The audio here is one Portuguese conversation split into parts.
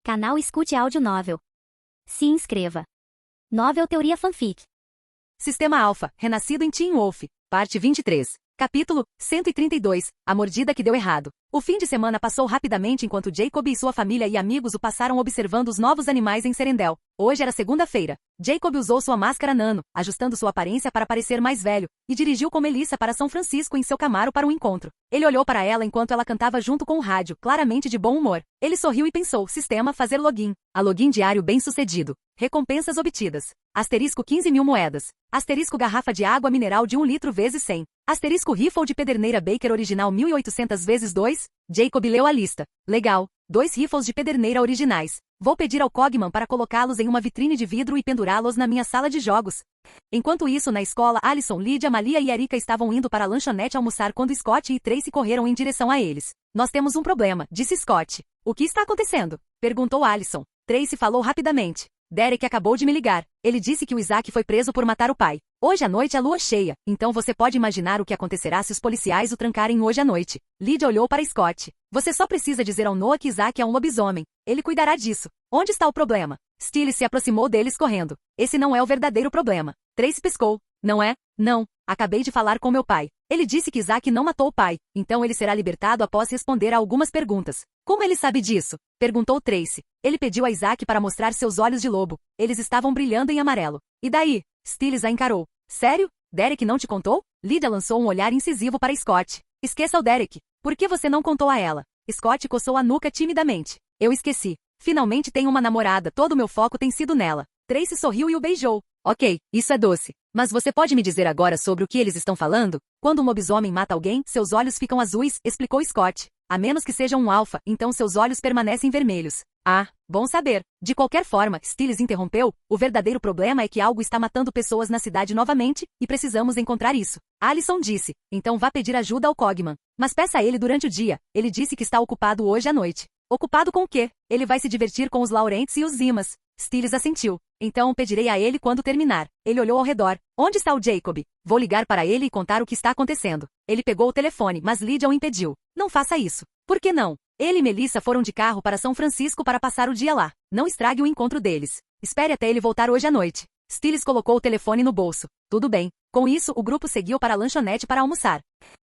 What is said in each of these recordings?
Canal Escute Áudio Novel. Se inscreva. Novel Teoria Fanfic. Sistema Alpha, renascido em Teen Wolf, parte 23. Capítulo 132, a mordida que deu errado. O fim de semana passou rapidamente enquanto Jacob e sua família e amigos o passaram observando os novos animais em Serendel. Hoje era segunda-feira. Jacob usou sua máscara nano, ajustando sua aparência para parecer mais velho, e dirigiu com Melissa para São Francisco em seu Camaro para o encontro. Ele olhou para ela enquanto ela cantava junto com o rádio, claramente de bom humor. Ele sorriu e pensou, sistema fazer login. A login diário bem sucedido. Recompensas obtidas. Asterisco 15.000 moedas. Asterisco garrafa de água mineral de 1 litro vezes 100. Asterisco rifle de pederneira Baker original 1800 vezes 2. Jacob leu a lista. Legal. 2 rifles de pederneira originais. Vou pedir ao Cogman para colocá-los em uma vitrine de vidro e pendurá-los na minha sala de jogos. Enquanto isso, na escola, Alison, Lydia, Malia e Erika estavam indo para a lanchonete almoçar quando Scott e Tracy correram em direção a eles. Nós temos um problema, disse Scott. O que está acontecendo? Perguntou Alison. Tracy falou rapidamente. Derek acabou de me ligar. Ele disse que o Isaac foi preso por matar o pai. Hoje à noite é lua cheia, então você pode imaginar o que acontecerá se os policiais o trancarem hoje à noite. Lydia olhou para Scott. Você só precisa dizer ao Noah que Isaac é um lobisomem. Ele cuidará disso. Onde está o problema? Steele se aproximou deles correndo. Esse não é o verdadeiro problema. Tracy piscou. Não é? Não. Acabei de falar com meu pai. Ele disse que Isaac não matou o pai, então ele será libertado após responder a algumas perguntas. Como ele sabe disso? Perguntou Tracy. Ele pediu a Isaac para mostrar seus olhos de lobo. Eles estavam brilhando em amarelo. E daí? Steele a encarou. Sério? Derek não te contou? Lydia lançou um olhar incisivo para Scott. Esqueça o Derek. Por que você não contou a ela? Scott coçou a nuca timidamente. Eu esqueci. Finalmente tenho uma namorada, todo o meu foco tem sido nela. Tracy sorriu e o beijou. Ok, isso é doce. Mas você pode me dizer agora sobre o que eles estão falando? Quando um lobisomem mata alguém, seus olhos ficam azuis, explicou Scott. A menos que seja um alfa, então seus olhos permanecem vermelhos. Ah, bom saber. De qualquer forma, Stiles interrompeu, o verdadeiro problema é que algo está matando pessoas na cidade novamente, e precisamos encontrar isso. Alison disse, então vá pedir ajuda ao Cogman. Mas peça a ele durante o dia, ele disse que está ocupado hoje à noite. Ocupado com o quê? Ele vai se divertir com os Laurents e os Zimas. Stiles assentiu. Então pedirei a ele quando terminar. Ele olhou ao redor. Onde está o Jacob? Vou ligar para ele e contar o que está acontecendo. Ele pegou o telefone, mas Lydia o impediu. Não faça isso. Por que não? Ele e Melissa foram de carro para São Francisco para passar o dia lá. Não estrague o encontro deles. Espere até ele voltar hoje à noite. Stiles colocou o telefone no bolso. Tudo bem. Com isso, o grupo seguiu para a lanchonete para almoçar.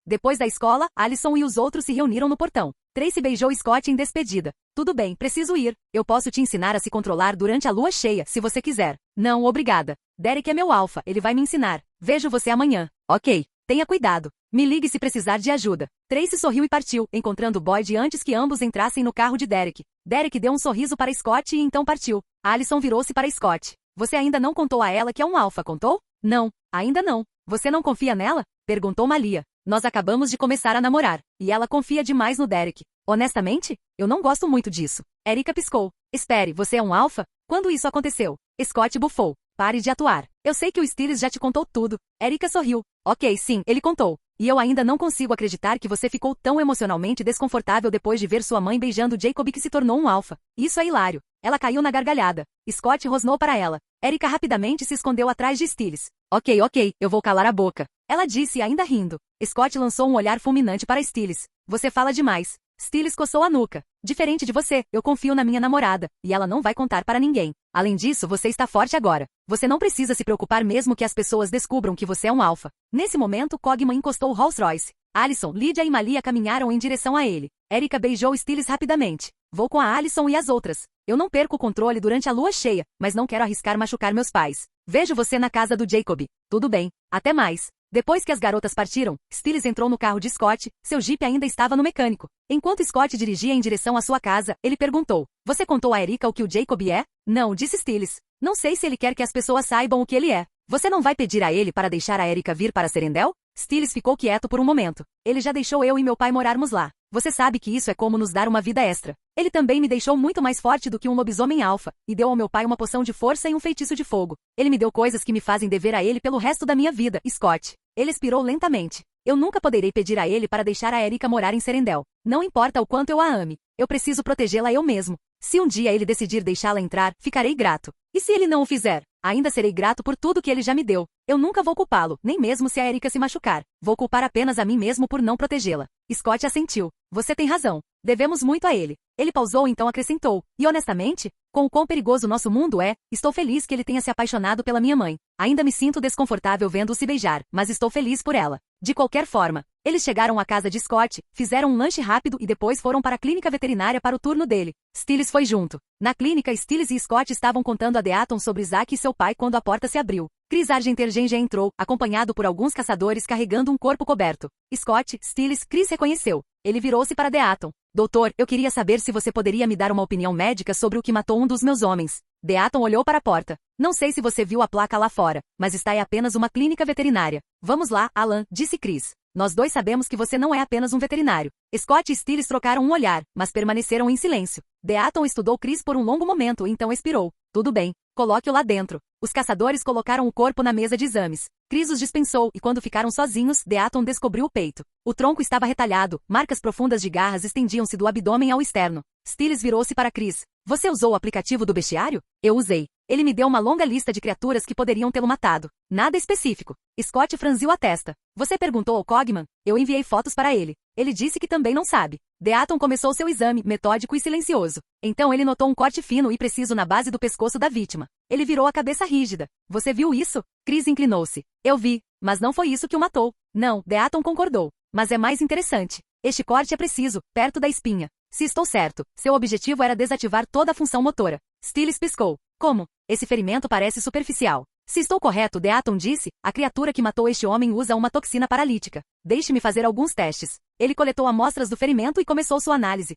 Depois da escola, Alison e os outros se reuniram no portão. Tracy beijou Scott em despedida. Tudo bem, preciso ir. Eu posso te ensinar a se controlar durante a lua cheia, se você quiser. Não, obrigada. Derek é meu alfa, ele vai me ensinar. Vejo você amanhã. Ok. Tenha cuidado. Me ligue se precisar de ajuda. Tracy sorriu e partiu, encontrando Boyd antes que ambos entrassem no carro de Derek. Derek deu um sorriso para Scott e então partiu. Alison virou-se para Scott. Você ainda não contou a ela que é um alfa, contou? Não, ainda não. Você não confia nela? Perguntou Malia. Nós acabamos de começar a namorar, e ela confia demais no Derek. Honestamente, eu não gosto muito disso. Erika piscou. Espere, você é um alfa? Quando isso aconteceu? Scott bufou. Pare de atuar. Eu sei que o Stiles já te contou tudo. Erika sorriu. Ok, sim, ele contou. E eu ainda não consigo acreditar que você ficou tão emocionalmente desconfortável depois de ver sua mãe beijando Jacob que se tornou um alfa. Isso é hilário. Ela caiu na gargalhada. Scott rosnou para ela. Erika rapidamente se escondeu atrás de Stiles. Ok, eu vou calar a boca. Ela disse ainda rindo. Scott lançou um olhar fulminante para Stiles. Você fala demais. Stiles coçou a nuca. Diferente de você, eu confio na minha namorada, e ela não vai contar para ninguém. Além disso, você está forte agora. Você não precisa se preocupar mesmo que as pessoas descubram que você é um alfa. Nesse momento, Cogman encostou o Rolls Royce. Alison, Lydia e Malia caminharam em direção a ele. Erika beijou Stiles rapidamente. Vou com a Alison e as outras. Eu não perco o controle durante a lua cheia, mas não quero arriscar machucar meus pais. Vejo você na casa do Jacob. Tudo bem. Até mais. Depois que as garotas partiram, Stiles entrou no carro de Scott, seu Jeep ainda estava no mecânico. Enquanto Scott dirigia em direção à sua casa, ele perguntou, você contou a Erika o que o Jacob é? Não, disse Stiles. Não sei se ele quer que as pessoas saibam o que ele é. Você não vai pedir a ele para deixar a Erika vir para Serendel? Stiles ficou quieto por um momento. Ele já deixou eu e meu pai morarmos lá. Você sabe que isso é como nos dar uma vida extra. Ele também me deixou muito mais forte do que um lobisomem alfa, e deu ao meu pai uma poção de força e um feitiço de fogo. Ele me deu coisas que me fazem dever a ele pelo resto da minha vida, Scott. Ele expirou lentamente. Eu nunca poderei pedir a ele para deixar a Erika morar em Serendel. Não importa o quanto eu a ame. Eu preciso protegê-la eu mesmo. Se um dia ele decidir deixá-la entrar, ficarei grato. E se ele não o fizer? Ainda serei grato por tudo que ele já me deu. Eu nunca vou culpá-lo, nem mesmo se a Erika se machucar. Vou culpar apenas a mim mesmo por não protegê-la. Scott assentiu. Você tem razão. Devemos muito a ele. Ele pausou e então acrescentou. E honestamente, com o quão perigoso nosso mundo é, estou feliz que ele tenha se apaixonado pela minha mãe. Ainda me sinto desconfortável vendo-o se beijar, mas estou feliz por ela. De qualquer forma, eles chegaram à casa de Scott, fizeram um lanche rápido e depois foram para a clínica veterinária para o turno dele. Stiles foi junto. Na clínica, Stiles e Scott estavam contando a Deaton sobre Zack e seu pai quando a porta se abriu. Chris Argentergenja entrou, acompanhado por alguns caçadores carregando um corpo coberto. Scott, Stiles, Chris reconheceu. Ele virou-se para Deaton. Doutor, eu queria saber se você poderia me dar uma opinião médica sobre o que matou um dos meus homens. Deaton olhou para a porta. Não sei se você viu a placa lá fora, mas está é apenas uma clínica veterinária. Vamos lá, Alan, disse Chris. Nós dois sabemos que você não é apenas um veterinário. Scott e Stiles trocaram um olhar, mas permaneceram em silêncio. Deaton estudou Chris por um longo momento e então expirou. Tudo bem, coloque-o lá dentro. Os caçadores colocaram o corpo na mesa de exames. Chris os dispensou e quando ficaram sozinhos, Deaton descobriu o peito. O tronco estava retalhado, marcas profundas de garras estendiam-se do abdômen ao externo. Stiles virou-se para Chris. Você usou o aplicativo do bestiário? Eu usei. Ele me deu uma longa lista de criaturas que poderiam tê-lo matado. Nada específico. Scott franziu a testa. Você perguntou ao Cogman? Eu enviei fotos para ele. Ele disse que também não sabe. Deaton começou seu exame, metódico e silencioso. Então ele notou um corte fino e preciso na base do pescoço da vítima. Ele virou a cabeça rígida. Você viu isso? Chris inclinou-se. Eu vi, mas não foi isso que o matou. Não, Deaton concordou. Mas é mais interessante. Este corte é preciso, perto da espinha. Se estou certo, seu objetivo era desativar toda a função motora. Stiles piscou. Como? Esse ferimento parece superficial. Se estou correto, Deaton disse, a criatura que matou este homem usa uma toxina paralítica. Deixe-me fazer alguns testes. Ele coletou amostras do ferimento e começou sua análise.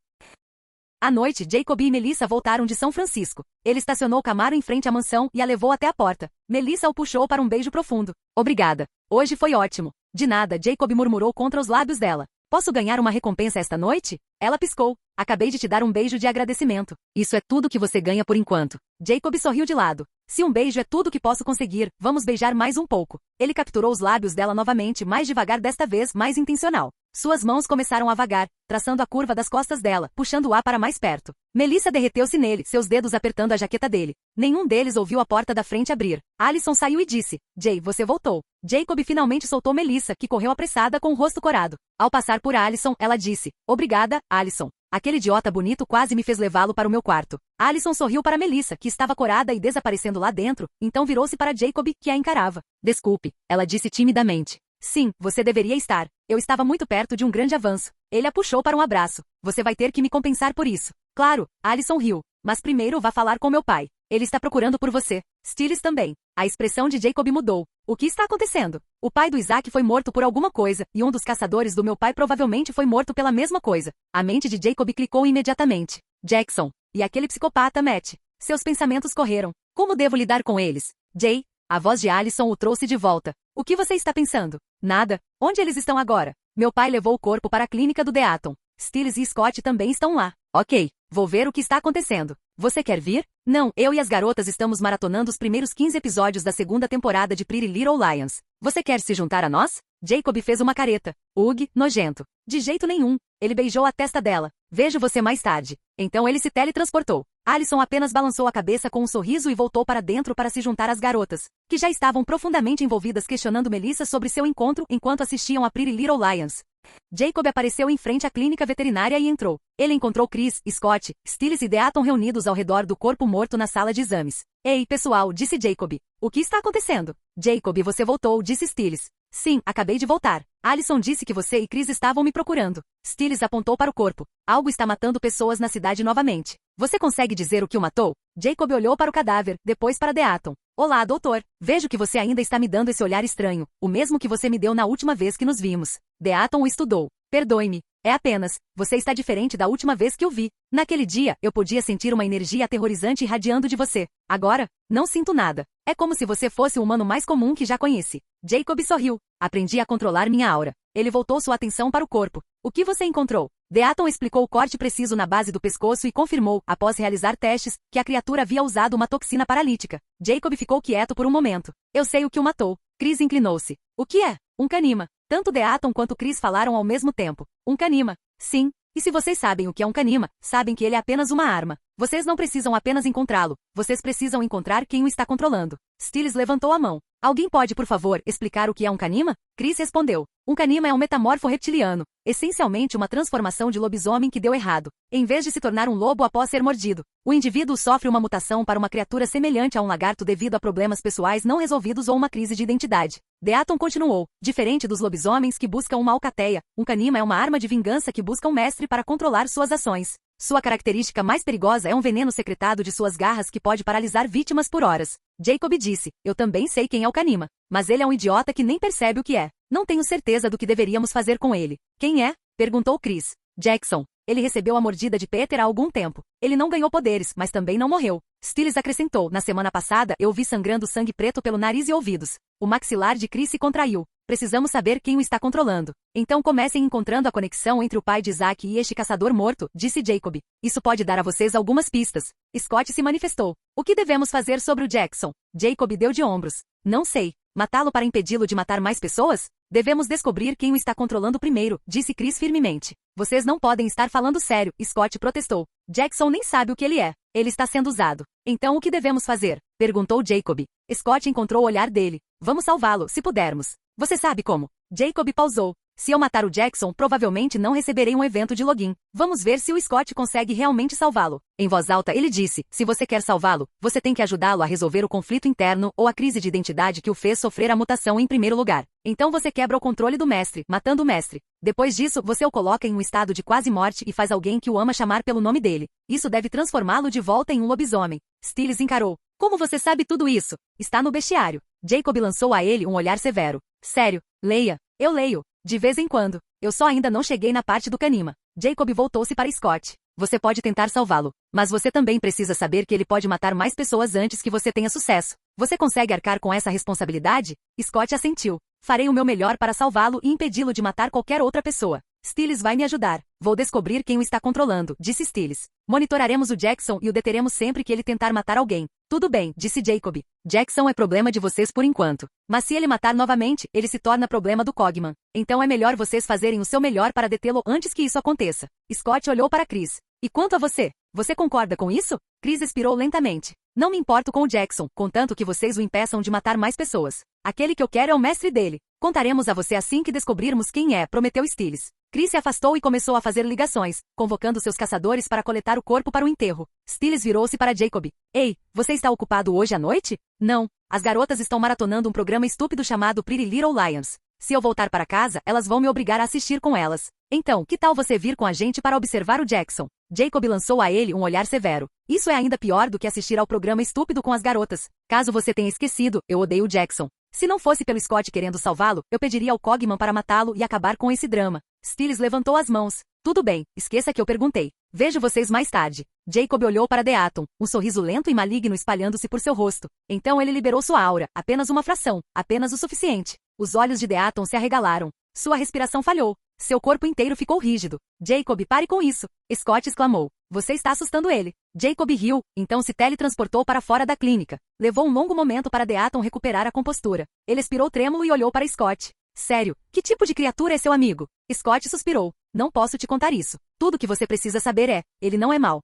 À noite, Jacob e Melissa voltaram de São Francisco. Ele estacionou o Camaro em frente à mansão e a levou até a porta. Melissa o puxou para um beijo profundo. Obrigada. Hoje foi ótimo. De nada, Jacob murmurou contra os lábios dela. Posso ganhar uma recompensa esta noite? Ela piscou. Acabei de te dar um beijo de agradecimento. Isso é tudo que você ganha por enquanto. Jacob sorriu de lado. Se um beijo é tudo que posso conseguir, vamos beijar mais um pouco. Ele capturou os lábios dela novamente, mais devagar desta vez, mais intencional. Suas mãos começaram a vagar, traçando a curva das costas dela, puxando-o para mais perto. Melissa derreteu-se nele, seus dedos apertando a jaqueta dele. Nenhum deles ouviu a porta da frente abrir. Alison saiu e disse, Jay, você voltou. Jacob finalmente soltou Melissa, que correu apressada com o rosto corado. Ao passar por Alison, ela disse, obrigada, Alison. Aquele idiota bonito quase me fez levá-lo para o meu quarto. Alison sorriu para Melissa, que estava corada e desaparecendo lá dentro, então virou-se para Jacob, que a encarava. Desculpe, ela disse timidamente. Sim, você deveria estar. Eu estava muito perto de um grande avanço. Ele a puxou para um abraço. Você vai ter que me compensar por isso. Claro, Alison riu. Mas primeiro vá falar com meu pai. Ele está procurando por você. Stiles também. A expressão de Jacob mudou. O que está acontecendo? O pai do Isaac foi morto por alguma coisa, e um dos caçadores do meu pai provavelmente foi morto pela mesma coisa. A mente de Jacob clicou imediatamente. Jackson. E aquele psicopata Matt. Seus pensamentos correram. Como devo lidar com eles? Jay? A voz de Alison o trouxe de volta. O que você está pensando? Nada. Onde eles estão agora? Meu pai levou o corpo para a clínica do Deaton. Stiles e Scott também estão lá. Ok, vou ver o que está acontecendo. Você quer vir? Não, eu e as garotas estamos maratonando os primeiros 15 episódios da segunda temporada de Pretty Little Liars. Você quer se juntar a nós? Jacob fez uma careta. Ugh, nojento. De jeito nenhum. Ele beijou a testa dela. Vejo você mais tarde. Então ele se teletransportou. Alison apenas balançou a cabeça com um sorriso e voltou para dentro para se juntar às garotas, que já estavam profundamente envolvidas questionando Melissa sobre seu encontro enquanto assistiam a Pretty Little Liars. Jacob apareceu em frente à clínica veterinária e entrou. Ele encontrou Chris, Scott, Stiles e Deaton reunidos ao redor do corpo morto na sala de exames. Ei, pessoal, disse Jacob. O que está acontecendo? Jacob, você voltou, disse Stiles. Sim, acabei de voltar. Alison disse que você e Chris estavam me procurando. Stiles apontou para o corpo. Algo está matando pessoas na cidade novamente. Você consegue dizer o que o matou? Jacob olhou para o cadáver, depois para Deaton. Olá, doutor. Vejo que você ainda está me dando esse olhar estranho, o mesmo que você me deu na última vez que nos vimos. Deaton o estudou. Perdoe-me. É apenas, você está diferente da última vez que o vi. Naquele dia, eu podia sentir uma energia aterrorizante irradiando de você. Agora, não sinto nada. É como se você fosse o humano mais comum que já conheci. Jacob sorriu. Aprendi a controlar minha aura. Ele voltou sua atenção para o corpo. O que você encontrou? Deaton explicou o corte preciso na base do pescoço e confirmou, após realizar testes, que a criatura havia usado uma toxina paralítica. Jacob ficou quieto por um momento. Eu sei o que o matou. Chris inclinou-se. O que é? Um canima. Tanto Deaton quanto Chris falaram ao mesmo tempo. Um canima. Sim. E se vocês sabem o que é um Kanima, sabem que ele é apenas uma arma. Vocês não precisam apenas encontrá-lo, vocês precisam encontrar quem o está controlando. Stiles levantou a mão. Alguém pode, por favor, explicar o que é um Kanima? Chris respondeu. Um Kanima é um metamorfo reptiliano, essencialmente uma transformação de lobisomem que deu errado. Em vez de se tornar um lobo após ser mordido, o indivíduo sofre uma mutação para uma criatura semelhante a um lagarto devido a problemas pessoais não resolvidos ou uma crise de identidade. Deaton continuou. Diferente dos lobisomens que buscam uma alcateia, um Kanima é uma arma de vingança que busca um mestre para controlar suas ações. Sua característica mais perigosa é um veneno secretado de suas garras que pode paralisar vítimas por horas. Jacob disse, eu também sei quem é o Kanima, mas ele é um idiota que nem percebe o que é. Não tenho certeza do que deveríamos fazer com ele. Quem é? Perguntou Chris. Jackson. Ele recebeu a mordida de Peter há algum tempo. Ele não ganhou poderes, mas também não morreu. Stiles acrescentou, na semana passada eu o vi sangrando sangue preto pelo nariz e ouvidos. O maxilar de Chris se contraiu. Precisamos saber quem o está controlando. Então comecem encontrando a conexão entre o pai de Isaac e este caçador morto, disse Jacob. Isso pode dar a vocês algumas pistas. Scott se manifestou. O que devemos fazer sobre o Jackson? Jacob deu de ombros. Não sei. Matá-lo para impedi-lo de matar mais pessoas? Devemos descobrir quem o está controlando primeiro, disse Chris firmemente. Vocês não podem estar falando sério, Scott protestou. Jackson nem sabe o que ele é. Ele está sendo usado. Então o que devemos fazer? Perguntou Jacob. Scott encontrou o olhar dele. Vamos salvá-lo, se pudermos. Você sabe como? Jacob pausou. Se eu matar o Jackson, provavelmente não receberei um evento de login. Vamos ver se o Scott consegue realmente salvá-lo. Em voz alta, ele disse, se você quer salvá-lo, você tem que ajudá-lo a resolver o conflito interno ou a crise de identidade que o fez sofrer a mutação em primeiro lugar. Então você quebra o controle do mestre, matando o mestre. Depois disso, você o coloca em um estado de quase morte e faz alguém que o ama chamar pelo nome dele. Isso deve transformá-lo de volta em um lobisomem. Stiles encarou. Como você sabe tudo isso? Está no bestiário. Jacob lançou a ele um olhar severo. Sério, leia. Eu leio. De vez em quando. Eu só ainda não cheguei na parte do Kanima. Jacob voltou-se para Scott. Você pode tentar salvá-lo, mas você também precisa saber que ele pode matar mais pessoas antes que você tenha sucesso. Você consegue arcar com essa responsabilidade? Scott assentiu. Farei o meu melhor para salvá-lo e impedi-lo de matar qualquer outra pessoa. Stiles vai me ajudar. Vou descobrir quem o está controlando, disse Stiles. Monitoraremos o Jackson e o deteremos sempre que ele tentar matar alguém. Tudo bem, disse Jacob. Jackson é problema de vocês por enquanto. Mas se ele matar novamente, ele se torna problema do Cogman. Então é melhor vocês fazerem o seu melhor para detê-lo antes que isso aconteça. Scott olhou para Chris. E quanto a você? Você concorda com isso? Chris expirou lentamente. Não me importo com o Jackson, contanto que vocês o impeçam de matar mais pessoas. Aquele que eu quero é o mestre dele. Contaremos a você assim que descobrirmos quem é, prometeu Stiles. Chris se afastou e começou a fazer ligações, convocando seus caçadores para coletar o corpo para o enterro. Stiles virou-se para Jacob. Ei, você está ocupado hoje à noite? Não. As garotas estão maratonando um programa estúpido chamado Pretty Little Lions. Se eu voltar para casa, elas vão me obrigar a assistir com elas. Então, que tal você vir com a gente para observar o Jackson? Jacob lançou a ele um olhar severo. Isso é ainda pior do que assistir ao programa estúpido com as garotas. Caso você tenha esquecido, eu odeio o Jackson. Se não fosse pelo Scott querendo salvá-lo, eu pediria ao Cogman para matá-lo e acabar com esse drama. Stiles levantou as mãos. Tudo bem, esqueça que eu perguntei. Vejo vocês mais tarde. Jacob olhou para Deaton, um sorriso lento e maligno espalhando-se por seu rosto. Então ele liberou sua aura, apenas uma fração, apenas o suficiente. Os olhos de Deaton se arregalaram. Sua respiração falhou. Seu corpo inteiro ficou rígido. Jacob, pare com isso! Scott exclamou. Você está assustando ele. Jacob riu, então se teletransportou para fora da clínica. Levou um longo momento para Deaton recuperar a compostura. Ele expirou trêmulo e olhou para Scott. Sério, que tipo de criatura é seu amigo? Scott suspirou. Não posso te contar isso. Tudo que você precisa saber é, ele não é mau.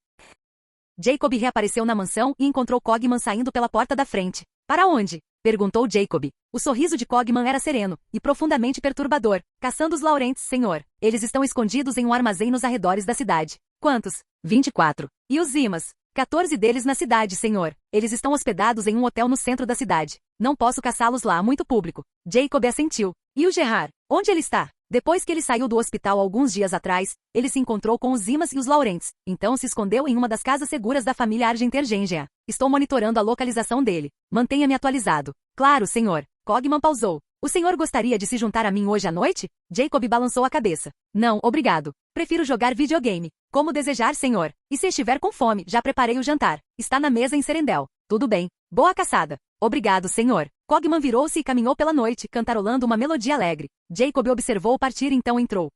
Jacob reapareceu na mansão e encontrou Cogman saindo pela porta da frente. Para onde? Perguntou Jacob. O sorriso de Cogman era sereno e profundamente perturbador. Caçando os Laurents, senhor. Eles estão escondidos em um armazém nos arredores da cidade. Quantos? 24. E os Zimas? 14 deles na cidade, senhor. Eles estão hospedados em um hotel no centro da cidade. Não posso caçá-los lá, há muito público. Jacob assentiu. E o Gerard? Onde ele está? Depois que ele saiu do hospital alguns dias atrás, ele se encontrou com os Zimas e os Laurents. Então se escondeu em uma das casas seguras da família Argenter-Gengea. Estou monitorando a localização dele. Mantenha-me atualizado. Claro, senhor. Cogman pausou. O senhor gostaria de se juntar a mim hoje à noite? Jacob balançou a cabeça. Não, obrigado. Prefiro jogar videogame. Como desejar, senhor. E se estiver com fome, já preparei o jantar. Está na mesa em Serendel. Tudo bem. Boa caçada. Obrigado, senhor. Cogman virou-se e caminhou pela noite, cantarolando uma melodia alegre. Jacob observou partir e então entrou.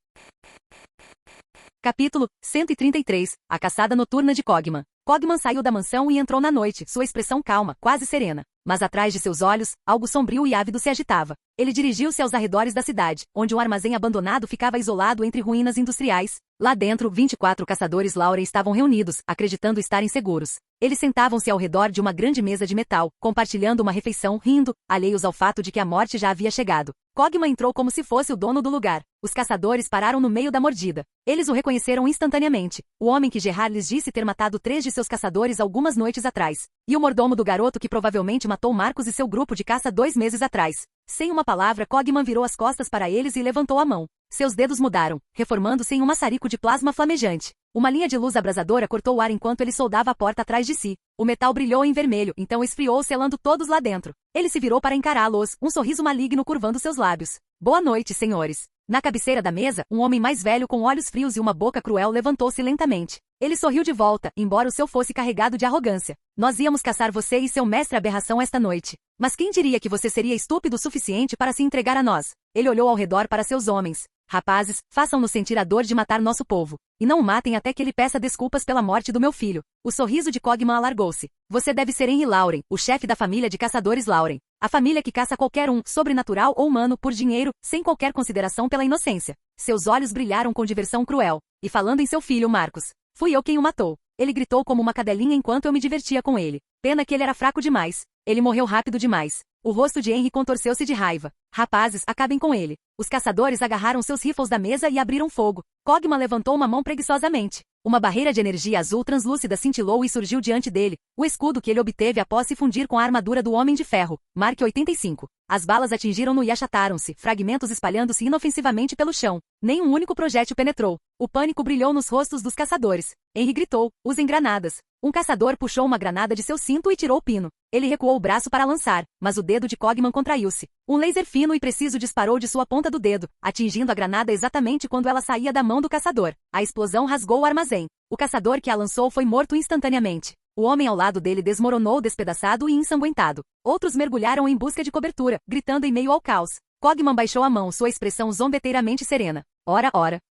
Capítulo 133. A caçada noturna de Cogman. Cogman saiu da mansão e entrou na noite, sua expressão calma, quase serena. Mas atrás de seus olhos, algo sombrio e ávido se agitava. Ele dirigiu-se aos arredores da cidade, onde um armazém abandonado ficava isolado entre ruínas industriais. Lá dentro, 24 caçadores Lauren estavam reunidos, acreditando estarem seguros. Eles sentavam-se ao redor de uma grande mesa de metal, compartilhando uma refeição, rindo, alheios ao fato de que a morte já havia chegado. Cogman entrou como se fosse o dono do lugar. Os caçadores pararam no meio da mordida. Eles o reconheceram instantaneamente. O homem que Gerard lhes disse ter matado 3 de seus caçadores algumas noites atrás. E o mordomo do garoto que provavelmente matou Marcos e seu grupo de caça 2 meses atrás. Sem uma palavra, Cogman virou as costas para eles e levantou a mão. Seus dedos mudaram, reformando-se em um maçarico de plasma flamejante. Uma linha de luz abrasadora cortou o ar enquanto ele soldava a porta atrás de si. O metal brilhou em vermelho, então esfriou, selando todos lá dentro. Ele se virou para encará-los, um sorriso maligno curvando seus lábios. Boa noite, senhores. Na cabeceira da mesa, um homem mais velho com olhos frios e uma boca cruel levantou-se lentamente. Ele sorriu de volta, embora o seu fosse carregado de arrogância. Nós íamos caçar você e seu mestre aberração esta noite. Mas quem diria que você seria estúpido o suficiente para se entregar a nós? Ele olhou ao redor para seus homens. Rapazes, façam-nos sentir a dor de matar nosso povo. E não o matem até que ele peça desculpas pela morte do meu filho. O sorriso de Cogman alargou-se. Você deve ser Henry Lauren, o chefe da família de caçadores Lauren. A família que caça qualquer um, sobrenatural ou humano, por dinheiro, sem qualquer consideração pela inocência. Seus olhos brilharam com diversão cruel. E falando em seu filho, Marcos. Fui eu quem o matou. Ele gritou como uma cadelinha enquanto eu me divertia com ele. Pena que ele era fraco demais. Ele morreu rápido demais. O rosto de Henry contorceu-se de raiva. Rapazes, acabem com ele. Os caçadores agarraram seus rifles da mesa e abriram fogo. Cogman levantou uma mão preguiçosamente. Uma barreira de energia azul translúcida cintilou e surgiu diante dele. O escudo que ele obteve após se fundir com a armadura do Homem de Ferro. Mark 85. As balas atingiram-no e achataram-se, fragmentos espalhando-se inofensivamente pelo chão. Nem um único projétil penetrou. O pânico brilhou nos rostos dos caçadores. Henry gritou, usem granadas. Um caçador puxou uma granada de seu cinto e tirou o pino. Ele recuou o braço para lançar, mas o dedo de Cogman contraiu-se. Um laser fino e preciso disparou de sua ponta do dedo, atingindo a granada exatamente quando ela saía da mão do caçador. A explosão rasgou o armazém. O caçador que a lançou foi morto instantaneamente. O homem ao lado dele desmoronou despedaçado e ensanguentado. Outros mergulharam em busca de cobertura, gritando em meio ao caos. Cogman baixou a mão, sua expressão zombeteiramente serena. Ora,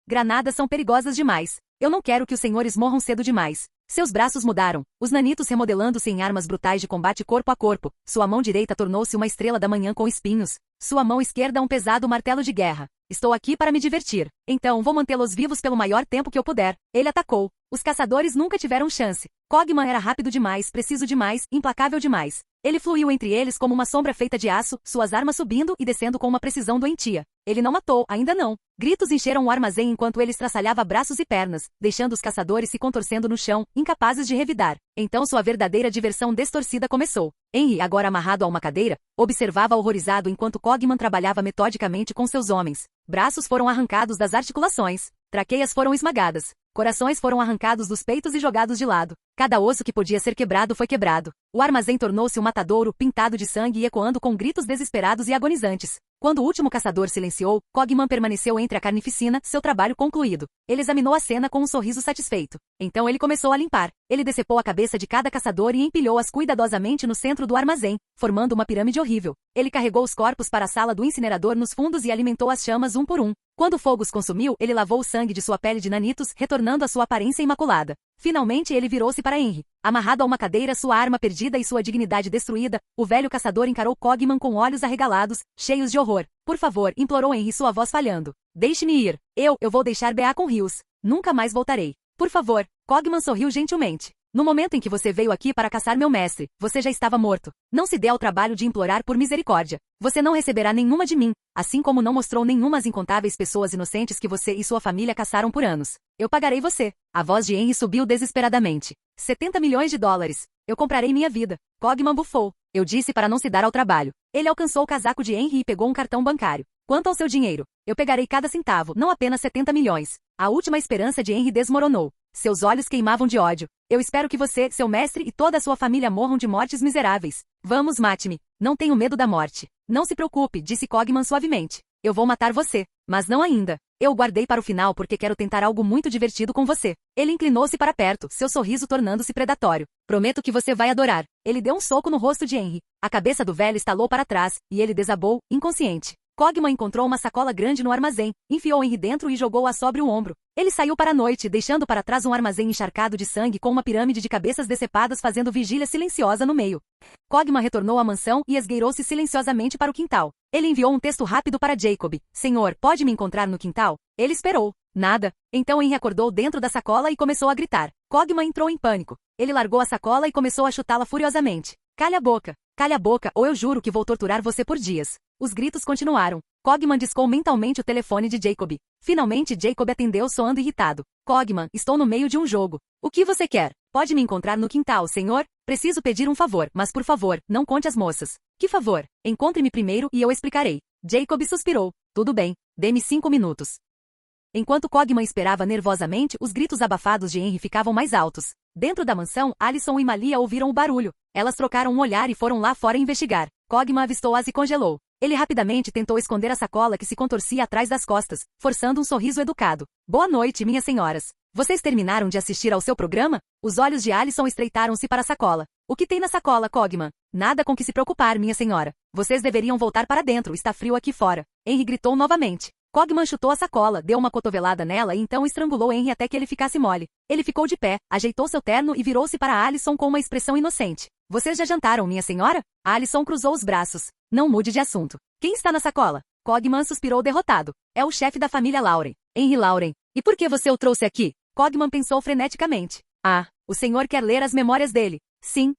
granadas são perigosas demais. Eu não quero que os senhores morram cedo demais. Seus braços mudaram, os nanitos remodelando-se em armas brutais de combate corpo a corpo. Sua mão direita tornou-se uma estrela da manhã com espinhos. Sua mão esquerda um pesado martelo de guerra. Estou aqui para me divertir. Então vou mantê-los vivos pelo maior tempo que eu puder. Ele atacou. Os caçadores nunca tiveram chance. Cogman era rápido demais, preciso demais, implacável demais. Ele fluiu entre eles como uma sombra feita de aço, suas armas subindo e descendo com uma precisão doentia. Ele não matou, ainda não. Gritos encheram o armazém enquanto ele estraçalhava braços e pernas, deixando os caçadores se contorcendo no chão, incapazes de revidar. Então sua verdadeira diversão distorcida começou. Henry, agora amarrado a uma cadeira, observava horrorizado enquanto Cogman trabalhava metodicamente com seus homens. Braços foram arrancados das articulações. Traqueias foram esmagadas. Corações foram arrancados dos peitos e jogados de lado. Cada osso que podia ser quebrado foi quebrado. O armazém tornou-se um matadouro pintado de sangue e ecoando com gritos desesperados e agonizantes. Quando o último caçador silenciou, Cogman permaneceu entre a carnificina, seu trabalho concluído. Ele examinou a cena com um sorriso satisfeito. Então ele começou a limpar. Ele decepou a cabeça de cada caçador e empilhou-as cuidadosamente no centro do armazém, formando uma pirâmide horrível. Ele carregou os corpos para a sala do incinerador nos fundos e alimentou as chamas um por um. Quando o fogo os consumiu, ele lavou o sangue de sua pele de nanitos, retornando à sua aparência imaculada. Finalmente ele virou-se para Henry. Amarrado a uma cadeira, sua arma perdida e sua dignidade destruída, o velho caçador encarou Cogman com olhos arregalados, cheios de horror. Por favor, implorou Henry, sua voz falhando. Deixe-me ir. Eu vou deixar Beá com rios. Nunca mais voltarei. Por favor. Cogman sorriu gentilmente. No momento em que você veio aqui para caçar meu mestre, você já estava morto. Não se dê ao trabalho de implorar por misericórdia. Você não receberá nenhuma de mim, assim como não mostrou nenhuma às incontáveis pessoas inocentes que você e sua família caçaram por anos. Eu pagarei você. A voz de Henry subiu desesperadamente. 70 milhões de dólares. Eu comprarei minha vida. Cogman bufou. Eu disse para não se dar ao trabalho. Ele alcançou o casaco de Henry e pegou um cartão bancário. Quanto ao seu dinheiro? Eu pegarei cada centavo, não apenas 70 milhões. A última esperança de Henry desmoronou. Seus olhos queimavam de ódio. Eu espero que você, seu mestre e toda a sua família morram de mortes miseráveis. Vamos, mate-me. Não tenho medo da morte. Não se preocupe, disse Cogman suavemente. Eu vou matar você. Mas não ainda. Eu o guardei para o final porque quero tentar algo muito divertido com você. Ele inclinou-se para perto, seu sorriso tornando-se predatório. Prometo que você vai adorar. Ele deu um soco no rosto de Henry. A cabeça do velho estalou para trás, e ele desabou, inconsciente. Cogman encontrou uma sacola grande no armazém, enfiou Henry dentro e jogou-a sobre o ombro. Ele saiu para a noite, deixando para trás um armazém encharcado de sangue com uma pirâmide de cabeças decepadas fazendo vigília silenciosa no meio. Cogman retornou à mansão e esgueirou-se silenciosamente para o quintal. Ele enviou um texto rápido para Jacob. Senhor, pode me encontrar no quintal? Ele esperou. Nada. Então Henry acordou dentro da sacola e começou a gritar. Cogman entrou em pânico. Ele largou a sacola e começou a chutá-la furiosamente. Calha a boca, ou eu juro que vou torturar você por dias. Os gritos continuaram. Cogman discou mentalmente o telefone de Jacob. Finalmente Jacob atendeu soando irritado. Cogman, estou no meio de um jogo. O que você quer? Pode me encontrar no quintal, senhor? Preciso pedir um favor, mas por favor, não conte às moças. Que favor? Encontre-me primeiro e eu explicarei. Jacob suspirou. Tudo bem, dê-me 5 minutos. Enquanto Cogman esperava nervosamente, os gritos abafados de Henry ficavam mais altos. Dentro da mansão, Alison e Malia ouviram o barulho. Elas trocaram um olhar e foram lá fora investigar. Cogman avistou-as e congelou. Ele rapidamente tentou esconder a sacola que se contorcia atrás das costas, forçando um sorriso educado. Boa noite, minhas senhoras. Vocês terminaram de assistir ao seu programa? Os olhos de Alison estreitaram-se para a sacola. O que tem na sacola, Cogman? Nada com que se preocupar, minha senhora. Vocês deveriam voltar para dentro, está frio aqui fora. Henry gritou novamente. Cogman chutou a sacola, deu uma cotovelada nela e então estrangulou Henry até que ele ficasse mole. Ele ficou de pé, ajeitou seu terno e virou-se para Alison com uma expressão inocente. Vocês já jantaram, minha senhora? Alison cruzou os braços. Não mude de assunto. Quem está na sacola? Cogman suspirou derrotado. É o chefe da família Lauren. Henry Lauren. E por que você o trouxe aqui? Cogman pensou freneticamente. Ah, o senhor quer ler as memórias dele. Sim,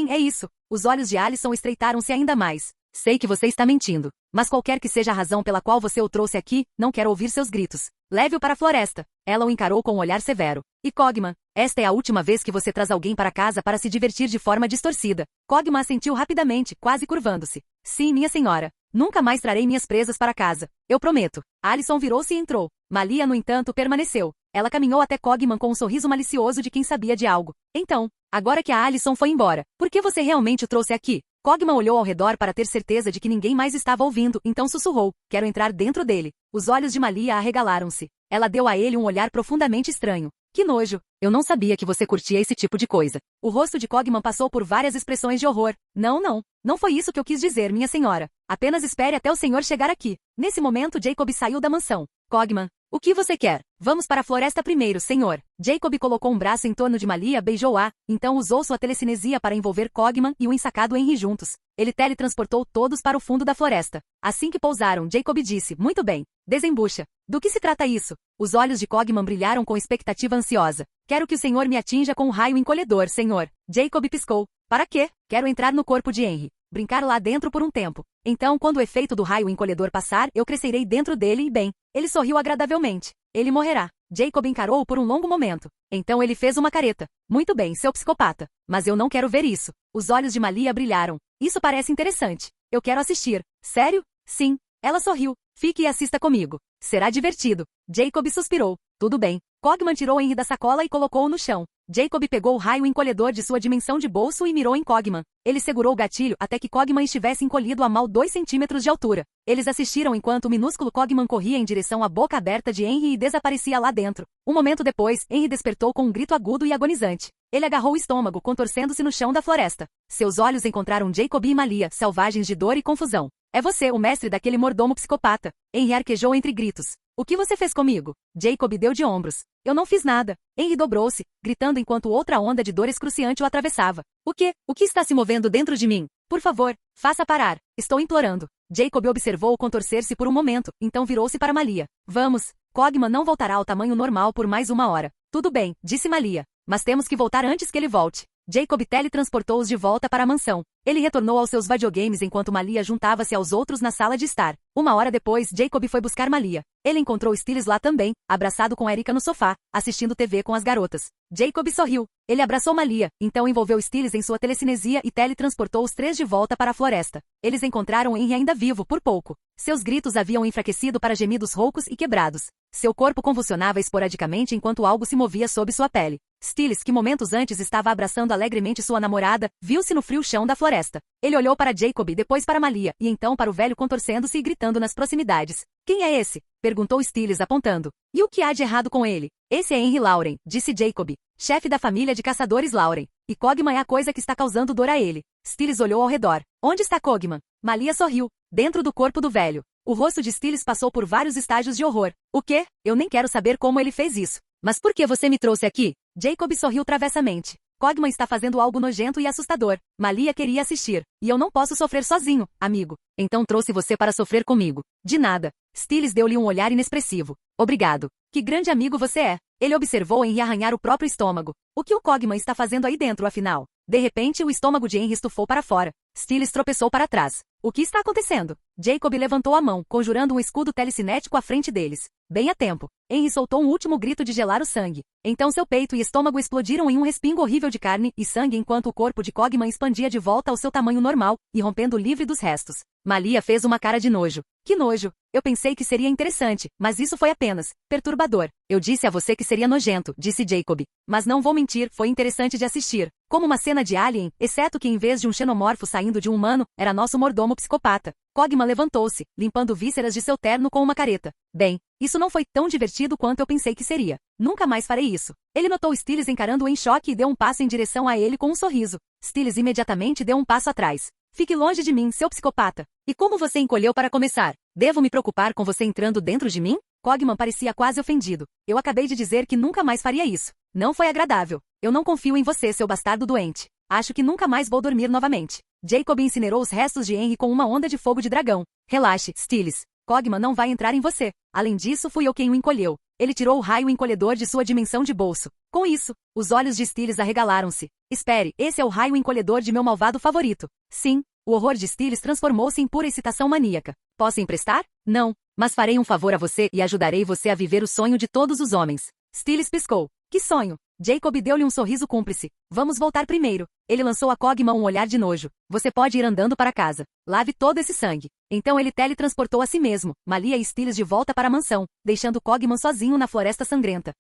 é isso. Os olhos de Alison estreitaram-se ainda mais. Sei que você está mentindo, mas qualquer que seja a razão pela qual você o trouxe aqui, não quero ouvir seus gritos. Leve-o para a floresta. Ela o encarou com um olhar severo. E Cogman, esta é a última vez que você traz alguém para casa para se divertir de forma distorcida. Cogman assentiu rapidamente, quase curvando-se. Sim, minha senhora. Nunca mais trarei minhas presas para casa. Eu prometo. Alison virou-se e entrou. Malia, no entanto, permaneceu. Ela caminhou até Cogman com um sorriso malicioso de quem sabia de algo. Então, agora que a Alison foi embora, por que você realmente o trouxe aqui? Cogman olhou ao redor para ter certeza de que ninguém mais estava ouvindo, então sussurrou. Quero entrar dentro dele. Os olhos de Malia arregalaram-se. Ela deu a ele um olhar profundamente estranho. Que nojo. Eu não sabia que você curtia esse tipo de coisa. O rosto de Cogman passou por várias expressões de horror. Não. Não foi isso que eu quis dizer, minha senhora. Apenas espere até o senhor chegar aqui. Nesse momento, Jacob saiu da mansão. Cogman. O que você quer? Vamos para a floresta primeiro, senhor. Jacob colocou um braço em torno de Malia, beijou-a, então usou sua telecinesia para envolver Cogman e o ensacado Henry juntos. Ele teletransportou todos para o fundo da floresta. Assim que pousaram, Jacob disse, muito bem, desembucha. Do que se trata isso? Os olhos de Cogman brilharam com expectativa ansiosa. Quero que o senhor me atinja com um raio encolhedor, senhor. Jacob piscou. Para quê? Quero entrar no corpo de Henry. Brincar lá dentro por um tempo. Então, quando o efeito do raio encolhedor passar, eu crescerei dentro dele e bem. Ele sorriu agradavelmente. Ele morrerá. Jacob encarou-o por um longo momento. Então ele fez uma careta. Muito bem, seu psicopata. Mas eu não quero ver isso. Os olhos de Malia brilharam. Isso parece interessante. Eu quero assistir. Sério? Sim. Ela sorriu. Fique e assista comigo. Será divertido. Jacob suspirou. Tudo bem. Cogman tirou Henry da sacola e colocou-o no chão. Jacob pegou o raio encolhedor de sua dimensão de bolso e mirou em Cogman. Ele segurou o gatilho até que Cogman estivesse encolhido a mal 2 centímetros de altura. Eles assistiram enquanto o minúsculo Cogman corria em direção à boca aberta de Henry e desaparecia lá dentro. Um momento depois, Henry despertou com um grito agudo e agonizante. Ele agarrou o estômago, contorcendo-se no chão da floresta. Seus olhos encontraram Jacob e Malia, selvagens de dor e confusão. É você, o mestre daquele mordomo psicopata. Henry arquejou entre gritos. O que você fez comigo? Jacob deu de ombros. Eu não fiz nada. Henry dobrou-se, gritando enquanto outra onda de dor excruciante o atravessava. O quê? O que está se movendo dentro de mim? Por favor, faça parar. Estou implorando. Jacob observou-o contorcer-se por um momento, então virou-se para Malia. Vamos. Cogman não voltará ao tamanho normal por mais 1 hora. Tudo bem, disse Malia. Mas temos que voltar antes que ele volte. Jacob teletransportou-os de volta para a mansão. Ele retornou aos seus videogames enquanto Malia juntava-se aos outros na sala de estar. 1 hora depois, Jacob foi buscar Malia. Ele encontrou Stiles lá também, abraçado com Erika no sofá, assistindo TV com as garotas. Jacob sorriu. Ele abraçou Malia, então envolveu Stiles em sua telecinesia e teletransportou os 3 de volta para a floresta. Eles encontraram Henry ainda vivo por pouco. Seus gritos haviam enfraquecido para gemidos roucos e quebrados. Seu corpo convulsionava esporadicamente enquanto algo se movia sob sua pele. Stiles, que momentos antes estava abraçando alegremente sua namorada, viu-se no frio chão da floresta. Ele olhou para Jacob, depois para Malia, e então para o velho contorcendo-se e gritando nas proximidades. Quem é esse? Perguntou Stiles apontando. E o que há de errado com ele? Esse é Henry Lauren, disse Jacob, chefe da família de caçadores Lauren. E Cogman é a coisa que está causando dor a ele. Stiles olhou ao redor. Onde está Cogman? Malia sorriu. Dentro do corpo do velho. O rosto de Stiles passou por vários estágios de horror. O quê? Eu nem quero saber como ele fez isso. Mas por que você me trouxe aqui? Jacob sorriu travessamente. Cogman está fazendo algo nojento e assustador. Malia queria assistir. E eu não posso sofrer sozinho, amigo. Então trouxe você para sofrer comigo. De nada. Stiles deu-lhe um olhar inexpressivo. Obrigado. Que grande amigo você é. Ele observou Henry arranhar o próprio estômago. O que o Cogman está fazendo aí dentro, afinal? De repente, o estômago de Henry estufou para fora. Stiles tropeçou para trás. O que está acontecendo? Jacob levantou a mão, conjurando um escudo telecinético à frente deles. Bem a tempo. Henry soltou um último grito de gelar o sangue. Então seu peito e estômago explodiram em um respingo horrível de carne e sangue enquanto o corpo de Cogman expandia de volta ao seu tamanho normal, irrompendo livre dos restos. Malia fez uma cara de nojo. Que nojo! Eu pensei que seria interessante, mas isso foi apenas perturbador. Eu disse a você que seria nojento, disse Jacob. Mas não vou mentir, foi interessante de assistir. Como uma cena de Alien, exceto que em vez de um xenomorfo saindo de um humano, era nosso mordomo psicopata. Cogman levantou-se, limpando vísceras de seu terno com uma careta. Bem, isso não foi tão divertido quanto eu pensei que seria. Nunca mais farei isso. Ele notou Stiles encarando-o em choque e deu um passo em direção a ele com um sorriso. Stiles imediatamente deu um passo atrás. Fique longe de mim, seu psicopata. E como você encolheu para começar? Devo me preocupar com você entrando dentro de mim? Cogman parecia quase ofendido. Eu acabei de dizer que nunca mais faria isso. Não foi agradável. Eu não confio em você, seu bastardo doente. Acho que nunca mais vou dormir novamente. Jacob incinerou os restos de Henry com uma onda de fogo de dragão. Relaxe, Stiles. Cogman não vai entrar em você. Além disso, fui eu quem o encolheu. Ele tirou o raio encolhedor de sua dimensão de bolso. Com isso, os olhos de Stiles arregalaram-se. Espere, esse é o raio encolhedor de meu malvado favorito. Sim, o horror de Stiles transformou-se em pura excitação maníaca. Posso emprestar? Não, mas farei um favor a você e ajudarei você a viver o sonho de todos os homens. Stiles piscou. Que sonho? Jacob deu-lhe um sorriso cúmplice. Vamos voltar primeiro. Ele lançou a Cogman um olhar de nojo. Você pode ir andando para casa. Lave todo esse sangue. Então ele teletransportou a si mesmo, Malia e Stiles de volta para a mansão, deixando Cogman sozinho na floresta sangrenta.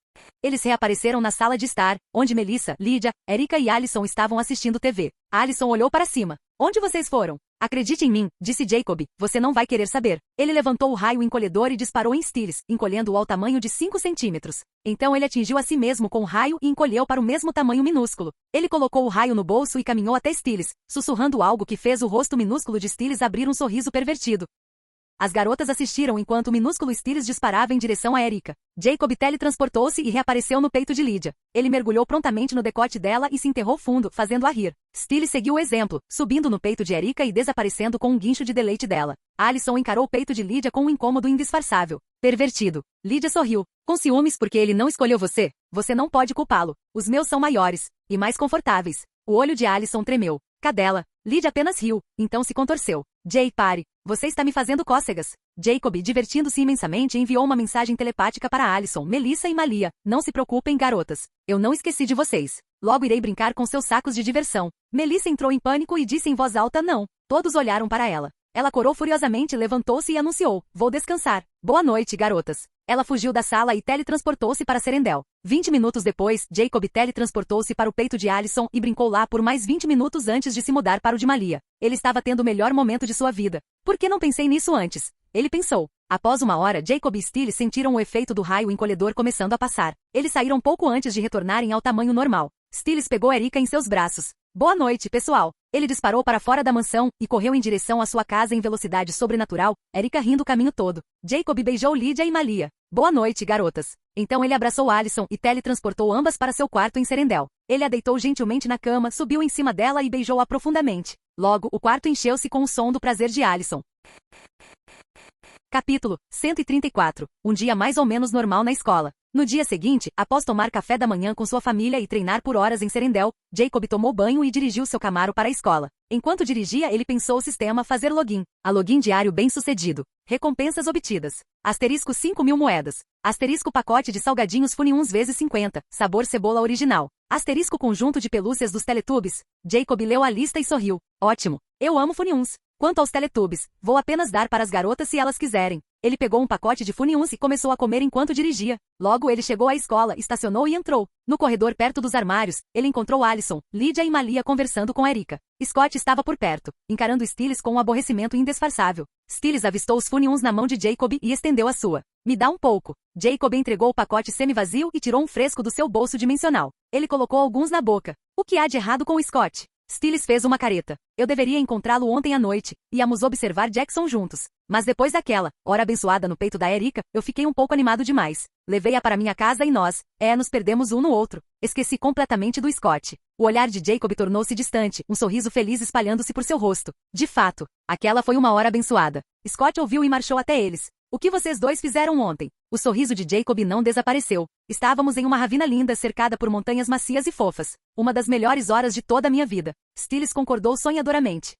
Eles reapareceram na sala de estar, onde Melissa, Lydia, Erika e Alison estavam assistindo TV. Alison olhou para cima. Onde vocês foram? Acredite em mim, disse Jacob, você não vai querer saber. Ele levantou o raio encolhedor e disparou em Stiles, encolhendo-o ao tamanho de 5 centímetros. Então ele atingiu a si mesmo com o raio e encolheu para o mesmo tamanho minúsculo. Ele colocou o raio no bolso e caminhou até Stiles, sussurrando algo que fez o rosto minúsculo de Stiles abrir um sorriso pervertido. As garotas assistiram enquanto o minúsculo Stiles disparava em direção a Erika. Jacob teletransportou-se e reapareceu no peito de Lydia. Ele mergulhou prontamente no decote dela e se enterrou fundo, fazendo-a rir. Stiles seguiu o exemplo, subindo no peito de Erika e desaparecendo com um guincho de deleite dela. Alison encarou o peito de Lydia com um incômodo indisfarçável. Pervertido. Lydia sorriu. Com ciúmes porque ele não escolheu você? Você não pode culpá-lo. Os meus são maiores e mais confortáveis. O olho de Alison tremeu. Cadela. Lydia apenas riu, então se contorceu. Jay, pare. Você está me fazendo cócegas. Jacob, divertindo-se imensamente, enviou uma mensagem telepática para Alison, Melissa e Malia. Não se preocupem, garotas. Eu não esqueci de vocês. Logo irei brincar com seus sacos de diversão. Melissa entrou em pânico e disse em voz alta não. Todos olharam para ela. Ela corou furiosamente, levantou-se e anunciou. Vou descansar. Boa noite, garotas. Ela fugiu da sala e teletransportou-se para Serendel. 20 minutos depois, Jacob teletransportou-se para o peito de Alison e brincou lá por mais 20 minutos antes de se mudar para o de Malia. Ele estava tendo o melhor momento de sua vida. Por que não pensei nisso antes? Ele pensou. Após uma hora, Jacob e Stiles sentiram o efeito do raio encolhedor começando a passar. Eles saíram pouco antes de retornarem ao tamanho normal. Stiles pegou Erika em seus braços. Boa noite, pessoal. Ele disparou para fora da mansão e correu em direção à sua casa em velocidade sobrenatural, Erika rindo o caminho todo. Jacob beijou Lydia e Malia. Boa noite, garotas. Então ele abraçou Alison e teletransportou ambas para seu quarto em Serendel. Ele a deitou gentilmente na cama, subiu em cima dela e beijou-a profundamente. Logo, o quarto encheu-se com o som do prazer de Alison. Capítulo 134. Um dia mais ou menos normal na escola. No dia seguinte, após tomar café da manhã com sua família e treinar por horas em Serendel, Jacob tomou banho e dirigiu seu Camaro para a escola. Enquanto dirigia, ele pensou o sistema fazer login. A login diário bem-sucedido. Recompensas obtidas. Asterisco 5.000 moedas. Asterisco pacote de salgadinhos Funiuns vezes 50, sabor cebola original. Asterisco conjunto de pelúcias dos Teletubbies. Jacob leu a lista e sorriu. Ótimo. Eu amo Funiuns. Quanto aos Teletubbies, vou apenas dar para as garotas se elas quiserem. Ele pegou um pacote de Funiuns e começou a comer enquanto dirigia. Logo ele chegou à escola, estacionou e entrou. No corredor perto dos armários, ele encontrou Alison, Lydia e Malia conversando com Erika. Scott estava por perto, encarando Stiles com um aborrecimento indisfarçável. Stiles avistou os Funiuns na mão de Jacob e estendeu a sua. Me dá um pouco. Jacob entregou o pacote semi-vazio e tirou um fresco do seu bolso dimensional. Ele colocou alguns na boca. O que há de errado com Scott? Stiles fez uma careta. Eu deveria encontrá-lo ontem à noite. Íamos observar Jackson juntos. Mas depois daquela hora abençoada no peito da Erika, eu fiquei um pouco animado demais. Levei-a para minha casa e nós, nos perdemos um no outro. Esqueci completamente do Scott. O olhar de Jacob tornou-se distante, um sorriso feliz espalhando-se por seu rosto. De fato, aquela foi uma hora abençoada. Scott ouviu e marchou até eles. O que vocês dois fizeram ontem? O sorriso de Jacob não desapareceu. Estávamos em uma ravina linda cercada por montanhas macias e fofas. Uma das melhores horas de toda a minha vida. Stiles concordou sonhadoramente.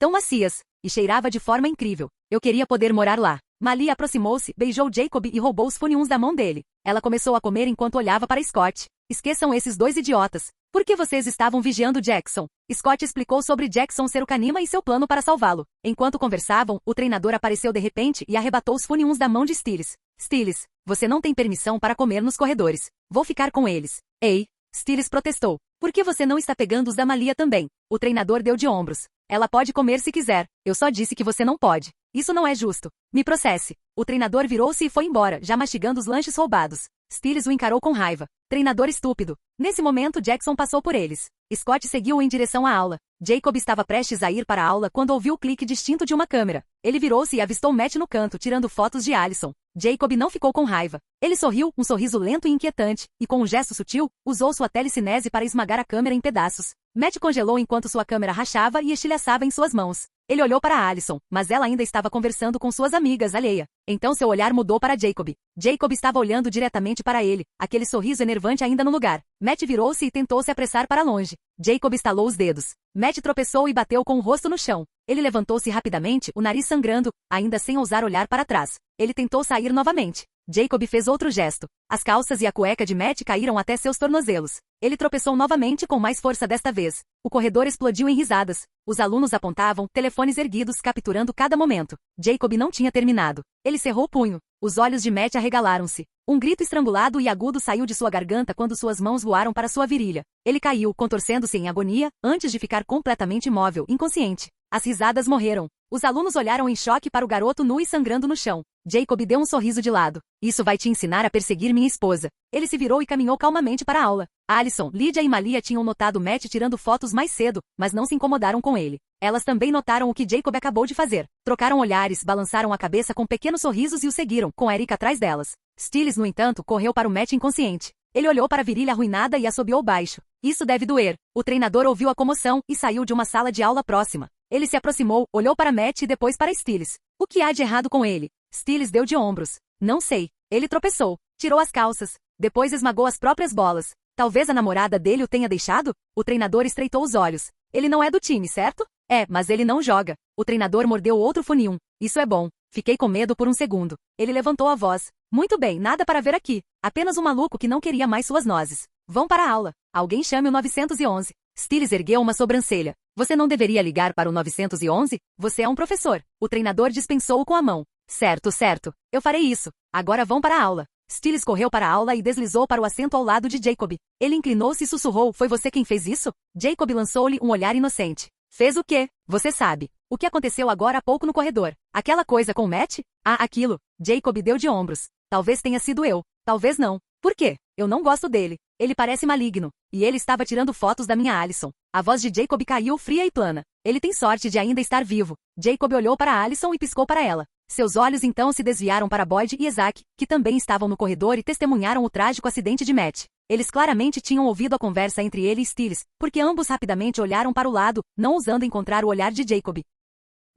Tão macias. E cheirava de forma incrível. Eu queria poder morar lá. Malia aproximou-se, beijou Jacob e roubou os funions da mão dele. Ela começou a comer enquanto olhava para Scott. Esqueçam esses dois idiotas. Por que vocês estavam vigiando Jackson? Scott explicou sobre Jackson ser o Kanima e seu plano para salvá-lo. Enquanto conversavam, o treinador apareceu de repente e arrebatou os funions da mão de Stiles. Stiles, você não tem permissão para comer nos corredores. Vou ficar com eles. Ei, Stiles protestou. Por que você não está pegando os da Malia também? O treinador deu de ombros. Ela pode comer se quiser. Eu só disse que você não pode. Isso não é justo. Me processe. O treinador virou-se e foi embora, já mastigando os lanches roubados. Stiles o encarou com raiva. Treinador estúpido. Nesse momento Jackson passou por eles. Scott seguiu em direção à aula. Jacob estava prestes a ir para a aula quando ouviu o clique distinto de uma câmera. Ele virou-se e avistou Matt no canto, tirando fotos de Allison. Jacob não ficou com raiva. Ele sorriu, um sorriso lento e inquietante, e com um gesto sutil, usou sua telecinese para esmagar a câmera em pedaços. Matt congelou enquanto sua câmera rachava e estilhaçava em suas mãos. Ele olhou para Allison, mas ela ainda estava conversando com suas amigas alheia. Então seu olhar mudou para Jacob. Jacob estava olhando diretamente para ele, aquele sorriso enervante ainda no lugar. Matt virou-se e tentou se apressar para longe. Jacob estalou os dedos. Matt tropeçou e bateu com o rosto no chão. Ele levantou-se rapidamente, o nariz sangrando, ainda sem ousar olhar para trás. Ele tentou sair novamente. Jacob fez outro gesto. As calças e a cueca de Matt caíram até seus tornozelos. Ele tropeçou novamente com mais força desta vez. O corredor explodiu em risadas. Os alunos apontavam, telefones erguidos, capturando cada momento. Jacob não tinha terminado. Ele cerrou o punho. Os olhos de Matt arregalaram-se. Um grito estrangulado e agudo saiu de sua garganta quando suas mãos voaram para sua virilha. Ele caiu, contorcendo-se em agonia, antes de ficar completamente imóvel, inconsciente. As risadas morreram. Os alunos olharam em choque para o garoto nu e sangrando no chão. Jacob deu um sorriso de lado. Isso vai te ensinar a perseguir minha esposa. Ele se virou e caminhou calmamente para a aula. Allison, Lydia e Malia tinham notado Matt tirando fotos mais cedo, mas não se incomodaram com ele. Elas também notaram o que Jacob acabou de fazer. Trocaram olhares, balançaram a cabeça com pequenos sorrisos e o seguiram, com Erika atrás delas. Stiles, no entanto, correu para o Matt inconsciente. Ele olhou para a virilha arruinada e assobiou baixo. Isso deve doer. O treinador ouviu a comoção e saiu de uma sala de aula próxima. Ele se aproximou, olhou para Matt e depois para Stiles. O que há de errado com ele? Stiles deu de ombros. Não sei. Ele tropeçou. Tirou as calças. Depois esmagou as próprias bolas. Talvez a namorada dele o tenha deixado? O treinador estreitou os olhos. Ele não é do time, certo? Mas ele não joga. O treinador mordeu outro funium. Isso é bom. Fiquei com medo por um segundo. Ele levantou a voz. Muito bem, nada para ver aqui. Apenas um maluco que não queria mais suas nozes. Vão para a aula. Alguém chame o 911. Stiles ergueu uma sobrancelha. Você não deveria ligar para o 911? Você é um professor. O treinador dispensou-o com a mão. Certo, certo. Eu farei isso. Agora vão para a aula. Stiles correu para a aula e deslizou para o assento ao lado de Jacob. Ele inclinou-se e sussurrou. Foi você quem fez isso? Jacob lançou-lhe um olhar inocente. Fez o quê? Você sabe. O que aconteceu agora há pouco no corredor? Aquela coisa com o Matt? Aquilo. Jacob deu de ombros. Talvez tenha sido eu. Talvez não. Por quê? Eu não gosto dele. Ele parece maligno. E ele estava tirando fotos da minha Allison. A voz de Jacob caiu fria e plana. Ele tem sorte de ainda estar vivo. Jacob olhou para Allison e piscou para ela. Seus olhos então se desviaram para Boyd e Isaac, que também estavam no corredor e testemunharam o trágico acidente de Matt. Eles claramente tinham ouvido a conversa entre ele e Stiles, porque ambos rapidamente olharam para o lado, não ousando encontrar o olhar de Jacob.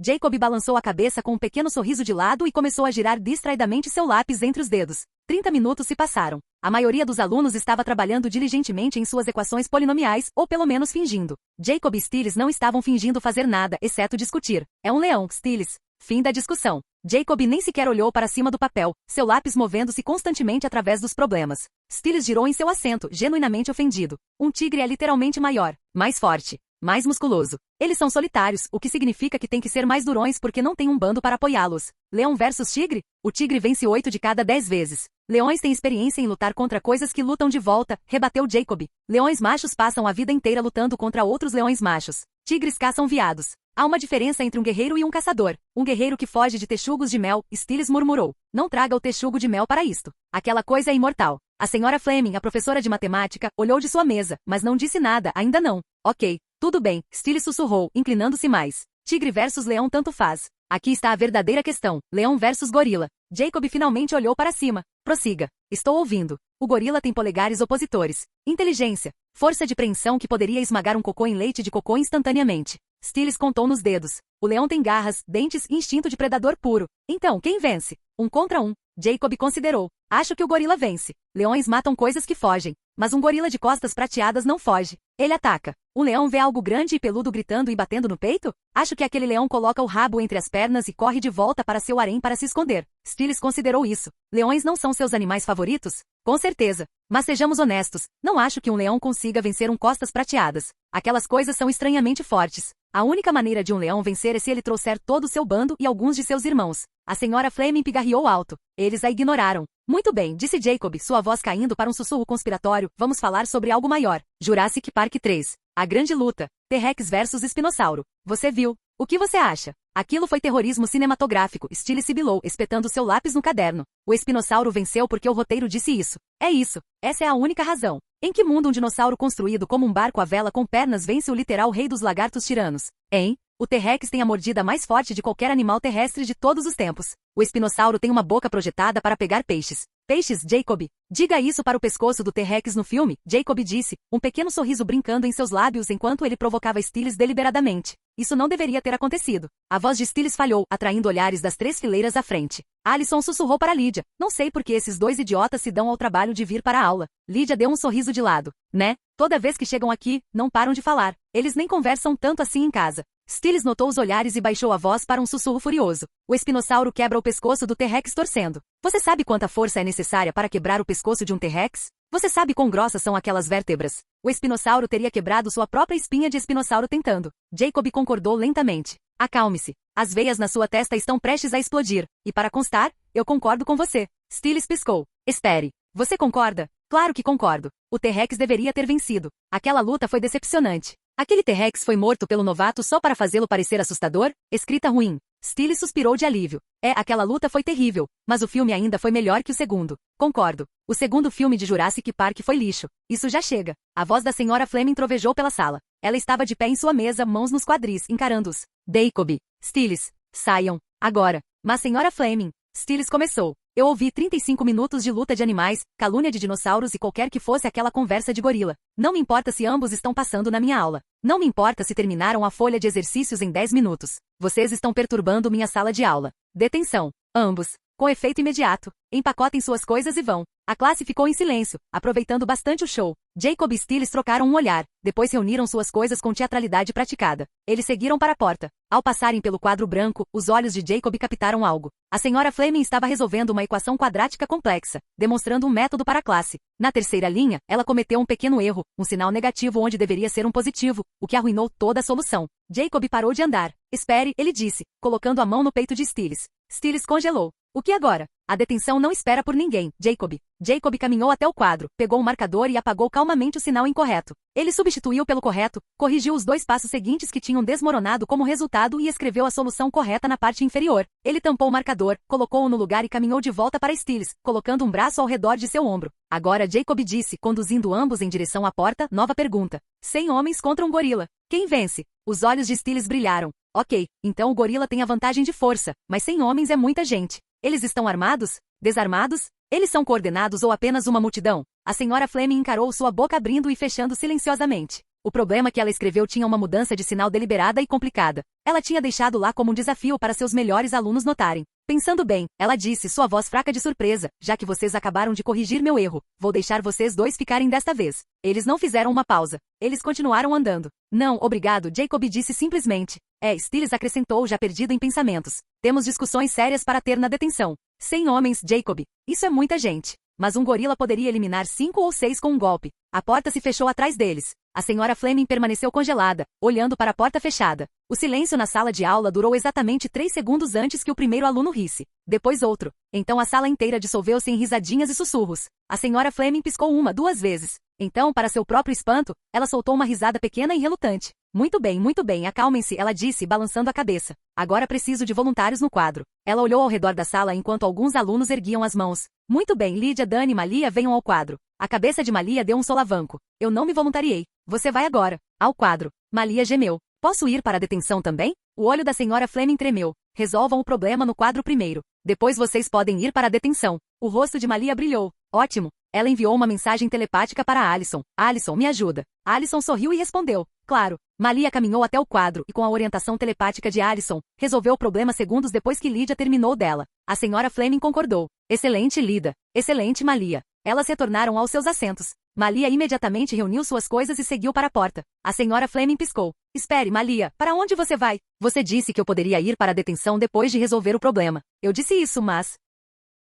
Jacob balançou a cabeça com um pequeno sorriso de lado e começou a girar distraidamente seu lápis entre os dedos. 30 minutos se passaram. A maioria dos alunos estava trabalhando diligentemente em suas equações polinomiais, ou pelo menos fingindo. Jacob e Stiles não estavam fingindo fazer nada, exceto discutir. É um leão, Stiles. Fim da discussão. Jacob nem sequer olhou para cima do papel, seu lápis movendo-se constantemente através dos problemas. Stiles girou em seu assento, genuinamente ofendido. Um tigre é literalmente maior, mais forte, mais musculoso. Eles são solitários, o que significa que tem que ser mais durões porque não tem um bando para apoiá-los. Leão versus tigre? O tigre vence 8 de cada 10 vezes. Leões têm experiência em lutar contra coisas que lutam de volta, rebateu Jacob. Leões machos passam a vida inteira lutando contra outros leões machos. Tigres caçam veados. Há uma diferença entre um guerreiro e um caçador. Um guerreiro que foge de texugos de mel, Stiles murmurou. Não traga o texugo de mel para isto. Aquela coisa é imortal. A senhora Fleming, a professora de matemática, olhou de sua mesa, mas não disse nada, ainda não. Ok. Tudo bem, Stiles sussurrou, inclinando-se mais. Tigre versus leão tanto faz. Aqui está a verdadeira questão. Leão versus gorila. Jacob finalmente olhou para cima. Prossiga. Estou ouvindo. O gorila tem polegares opositores. Inteligência. Força de preensão que poderia esmagar um cocô em leite de cocô instantaneamente. Stiles contou nos dedos. O leão tem garras, dentes e instinto de predador puro. Então, quem vence? 1 contra 1. Jacob considerou. Acho que o gorila vence. Leões matam coisas que fogem. Mas um gorila de costas prateadas não foge. Ele ataca. Um leão vê algo grande e peludo gritando e batendo no peito? Acho que aquele leão coloca o rabo entre as pernas e corre de volta para seu harém para se esconder. Stiles considerou isso. Leões não são seus animais favoritos? Com certeza. Mas sejamos honestos, não acho que um leão consiga vencer um costas prateadas. Aquelas coisas são estranhamente fortes. A única maneira de um leão vencer é se ele trouxer todo o seu bando e alguns de seus irmãos. A senhora Fleming pigarreou alto. Eles a ignoraram. Muito bem, disse Jacob, sua voz caindo para um sussurro conspiratório. Vamos falar sobre algo maior. Jurassic Park 3. A grande luta. T-Rex versus espinossauro. Você viu? O que você acha? Aquilo foi terrorismo cinematográfico, Stiles sibilou, espetando seu lápis no caderno. O espinossauro venceu porque o roteiro disse isso. É isso. Essa é a única razão. Em que mundo um dinossauro construído como um barco à vela com pernas vence o literal rei dos lagartos tiranos? Hein? O T-Rex tem a mordida mais forte de qualquer animal terrestre de todos os tempos. O espinossauro tem uma boca projetada para pegar peixes. Peixes, Jacob. Diga isso para o pescoço do T-Rex no filme, Jacob disse, um pequeno sorriso brincando em seus lábios enquanto ele provocava Stiles deliberadamente. Isso não deveria ter acontecido. A voz de Stiles falhou, atraindo olhares das 3 fileiras à frente. Alison sussurrou para Lydia. Não sei por que esses 2 idiotas se dão ao trabalho de vir para a aula. Lydia deu um sorriso de lado. Né? Toda vez que chegam aqui, não param de falar. Eles nem conversam tanto assim em casa. Stiles notou os olhares e baixou a voz para um sussurro furioso. O espinossauro quebra o pescoço do T-Rex torcendo. Você sabe quanta força é necessária para quebrar o pescoço de um T-Rex? Você sabe quão grossas são aquelas vértebras? O espinossauro teria quebrado sua própria espinha de espinossauro tentando. Jacob concordou lentamente. Acalme-se. As veias na sua testa estão prestes a explodir. E para constar, eu concordo com você. Stiles piscou. Espere. Você concorda? Claro que concordo. O T-Rex deveria ter vencido. Aquela luta foi decepcionante. Aquele T-Rex foi morto pelo novato só para fazê-lo parecer assustador? Escrita ruim. Stiles suspirou de alívio. Aquela luta foi terrível, mas o filme ainda foi melhor que o segundo. Concordo. O segundo filme de Jurassic Park foi lixo. Isso já chega. A voz da senhora Fleming trovejou pela sala. Ela estava de pé em sua mesa, mãos nos quadris, encarando-os. Jacob. Stiles. Saiam. Agora. Mas senhora Fleming. Stiles começou. Eu ouvi 35 minutos de luta de animais, calúnia de dinossauros e qualquer que fosse aquela conversa de gorila. Não me importa se ambos estão passando na minha aula. Não me importa se terminaram a folha de exercícios em 10 minutos. Vocês estão perturbando minha sala de aula. Detenção. Ambos. Com efeito imediato. Empacotem suas coisas e vão. A classe ficou em silêncio, aproveitando bastante o show. Jacob e Stiles trocaram um olhar, depois reuniram suas coisas com teatralidade praticada. Eles seguiram para a porta. Ao passarem pelo quadro branco, os olhos de Jacob captaram algo. A senhora Fleming estava resolvendo uma equação quadrática complexa, demonstrando um método para a classe. Na terceira linha, ela cometeu um pequeno erro, um sinal negativo onde deveria ser um positivo, o que arruinou toda a solução. Jacob parou de andar. Espere, ele disse, colocando a mão no peito de Stiles. Stiles congelou. O que agora? A detenção não espera por ninguém, Jacob. Jacob caminhou até o quadro, pegou o marcador e apagou calmamente o sinal incorreto. Ele substituiu pelo correto, corrigiu os 2 passos seguintes que tinham desmoronado como resultado e escreveu a solução correta na parte inferior. Ele tampou o marcador, colocou-o no lugar e caminhou de volta para Stiles, colocando um braço ao redor de seu ombro. Agora Jacob disse, conduzindo ambos em direção à porta, nova pergunta. 100 homens contra um gorila. Quem vence? Os olhos de Stiles brilharam. Ok, então o gorila tem a vantagem de força, mas 100 homens é muita gente. Eles estão armados? Desarmados? Eles são coordenados ou apenas uma multidão? A senhora Fleming encarou sua boca abrindo e fechando silenciosamente. O problema que ela escreveu tinha uma mudança de sinal deliberada e complicada. Ela tinha deixado lá como um desafio para seus melhores alunos notarem. Pensando bem, ela disse, sua voz fraca de surpresa, já que vocês acabaram de corrigir meu erro, vou deixar vocês 2 ficarem desta vez. Eles não fizeram uma pausa. Eles continuaram andando. Não, obrigado, Jacob disse simplesmente. Stiles acrescentou já perdido em pensamentos. Temos discussões sérias para ter na detenção. 100 homens, Jacob. Isso é muita gente. Mas um gorila poderia eliminar 5 ou 6 com um golpe. A porta se fechou atrás deles. A senhora Fleming permaneceu congelada, olhando para a porta fechada. O silêncio na sala de aula durou exatamente 3 segundos antes que o primeiro aluno risse. Depois outro. Então a sala inteira dissolveu-se em risadinhas e sussurros. A senhora Fleming piscou 1, 2 vezes. Então, para seu próprio espanto, ela soltou uma risada pequena e relutante. Muito bem, acalmem-se, ela disse, balançando a cabeça. Agora preciso de voluntários no quadro. Ela olhou ao redor da sala enquanto alguns alunos erguiam as mãos. Muito bem, Lídia, Dani e Malia, venham ao quadro. A cabeça de Malia deu um solavanco. Eu não me voluntariei. Você vai agora. Ao quadro. Malia gemeu. Posso ir para a detenção também? O olho da senhora Fleming tremeu. Resolvam o problema no quadro primeiro. Depois vocês podem ir para a detenção. O rosto de Malia brilhou. Ótimo. Ela enviou uma mensagem telepática para Alison. Alison, me ajuda. Alison sorriu e respondeu. Claro. Malia caminhou até o quadro e com a orientação telepática de Alison, resolveu o problema segundos depois que Lídia terminou dela. A senhora Fleming concordou. Excelente, Lida. Excelente, Malia. Elas retornaram aos seus assentos. Malia imediatamente reuniu suas coisas e seguiu para a porta. A senhora Fleming piscou. Espere, Malia, para onde você vai? Você disse que eu poderia ir para a detenção depois de resolver o problema. Eu disse isso, mas...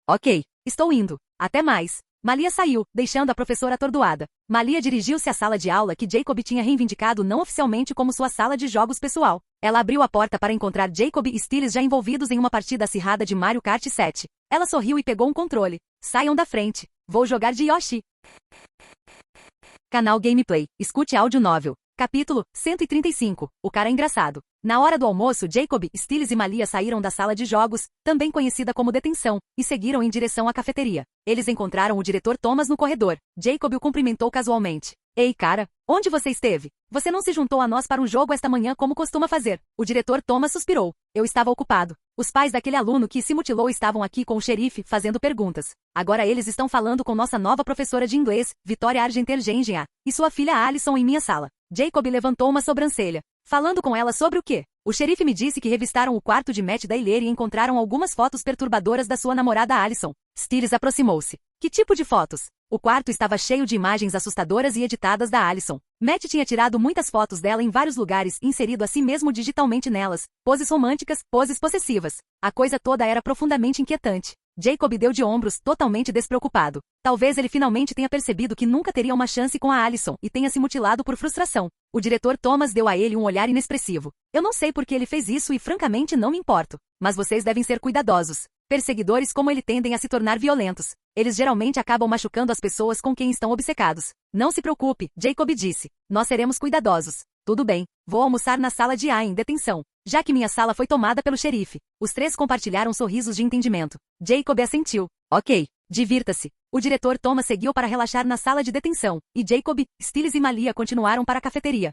Ok, estou indo. Até mais. Malia saiu, deixando a professora atordoada. Malia dirigiu-se à sala de aula que Jacob tinha reivindicado não oficialmente como sua sala de jogos pessoal. Ela abriu a porta para encontrar Jacob e Stiles já envolvidos em uma partida acirrada de Mario Kart 7. Ela sorriu e pegou um controle. Saiam da frente. Vou jogar de Yoshi. Canal Gameplay. Escute áudio novel. Capítulo 135. O cara engraçado. Na hora do almoço, Jacob, Stiles e Malia saíram da sala de jogos, também conhecida como detenção, e seguiram em direção à cafeteria. Eles encontraram o diretor Thomas no corredor. Jacob o cumprimentou casualmente. Ei, cara, onde você esteve? Você não se juntou a nós para um jogo esta manhã como costuma fazer. O diretor Thomas suspirou. Eu estava ocupado. Os pais daquele aluno que se mutilou estavam aqui com o xerife, fazendo perguntas. Agora eles estão falando com nossa nova professora de inglês, Vitória Argenter-Gengia, e sua filha Alison em minha sala. Jacob levantou uma sobrancelha. Falando com ela sobre o quê? O xerife me disse que revistaram o quarto de Matt Dailer e encontraram algumas fotos perturbadoras da sua namorada Alison. Stiles aproximou-se. Que tipo de fotos? O quarto estava cheio de imagens assustadoras e editadas da Alison. Matt tinha tirado muitas fotos dela em vários lugares e inserido a si mesmo digitalmente nelas. Poses românticas, poses possessivas. A coisa toda era profundamente inquietante. Jacob deu de ombros, totalmente despreocupado. Talvez ele finalmente tenha percebido que nunca teria uma chance com a Alison e tenha se mutilado por frustração. O diretor Thomas deu a ele um olhar inexpressivo. Eu não sei por que ele fez isso e francamente não me importo. Mas vocês devem ser cuidadosos. Perseguidores como ele tendem a se tornar violentos. Eles geralmente acabam machucando as pessoas com quem estão obcecados. Não se preocupe, Jacob disse. Nós seremos cuidadosos. Tudo bem, vou almoçar na sala de A em detenção, já que minha sala foi tomada pelo xerife. Os três compartilharam sorrisos de entendimento. Jacob assentiu. Ok, divirta-se. O diretor Thomas seguiu para relaxar na sala de detenção, e Jacob, Stiles e Malia continuaram para a cafeteria.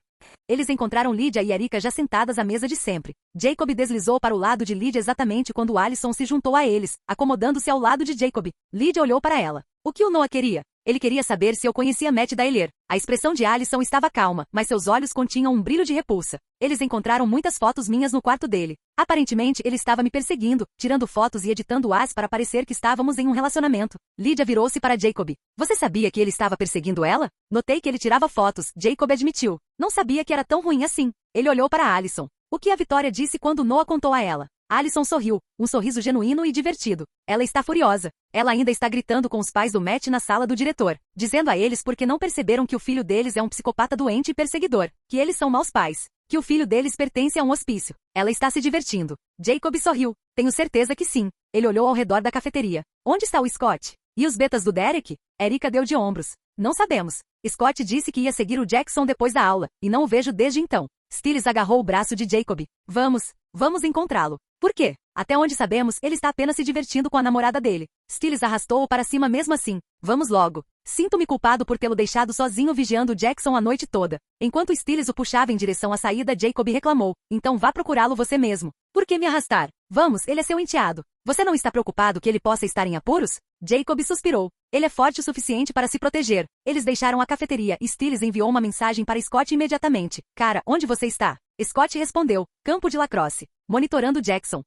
Eles encontraram Lídia e Erika já sentadas à mesa de sempre. Jacob deslizou para o lado de Lídia exatamente quando Alison se juntou a eles, acomodando-se ao lado de Jacob. Lídia olhou para ela. O que o Noah queria? Ele queria saber se eu conhecia Matt Dailer. A expressão de Alison estava calma, mas seus olhos continham um brilho de repulsa. Eles encontraram muitas fotos minhas no quarto dele. Aparentemente, ele estava me perseguindo, tirando fotos e editando-as para parecer que estávamos em um relacionamento. Lídia virou-se para Jacob. Você sabia que ele estava perseguindo ela? Notei que ele tirava fotos, Jacob admitiu. Não sabia que era tão ruim assim. Ele olhou para Alison. O que a Vitória disse quando Noah contou a ela? Alison sorriu, um sorriso genuíno e divertido. Ela está furiosa. Ela ainda está gritando com os pais do Matt na sala do diretor, dizendo a eles porque não perceberam que o filho deles é um psicopata doente e perseguidor, que eles são maus pais, que o filho deles pertence a um hospício. Ela está se divertindo. Jacob sorriu. Tenho certeza que sim. Ele olhou ao redor da cafeteria. Onde está o Scott? E os betas do Derek? Erika deu de ombros. Não sabemos. Scott disse que ia seguir o Jackson depois da aula, e não o vejo desde então. Stiles agarrou o braço de Jacob. Vamos encontrá-lo. Por quê? Até onde sabemos, ele está apenas se divertindo com a namorada dele. Stiles arrastou-o para cima mesmo assim. Vamos logo. Sinto-me culpado por tê-lo deixado sozinho vigiando Jackson a noite toda. Enquanto Stiles o puxava em direção à saída, Jacob reclamou. Então vá procurá-lo você mesmo. Por que me arrastar? Vamos, ele é seu enteado. Você não está preocupado que ele possa estar em apuros? Jacob suspirou. Ele é forte o suficiente para se proteger. Eles deixaram a cafeteria e Stiles enviou uma mensagem para Scott imediatamente. Cara, onde você está? Scott respondeu. Campo de lacrosse. Monitorando Jackson.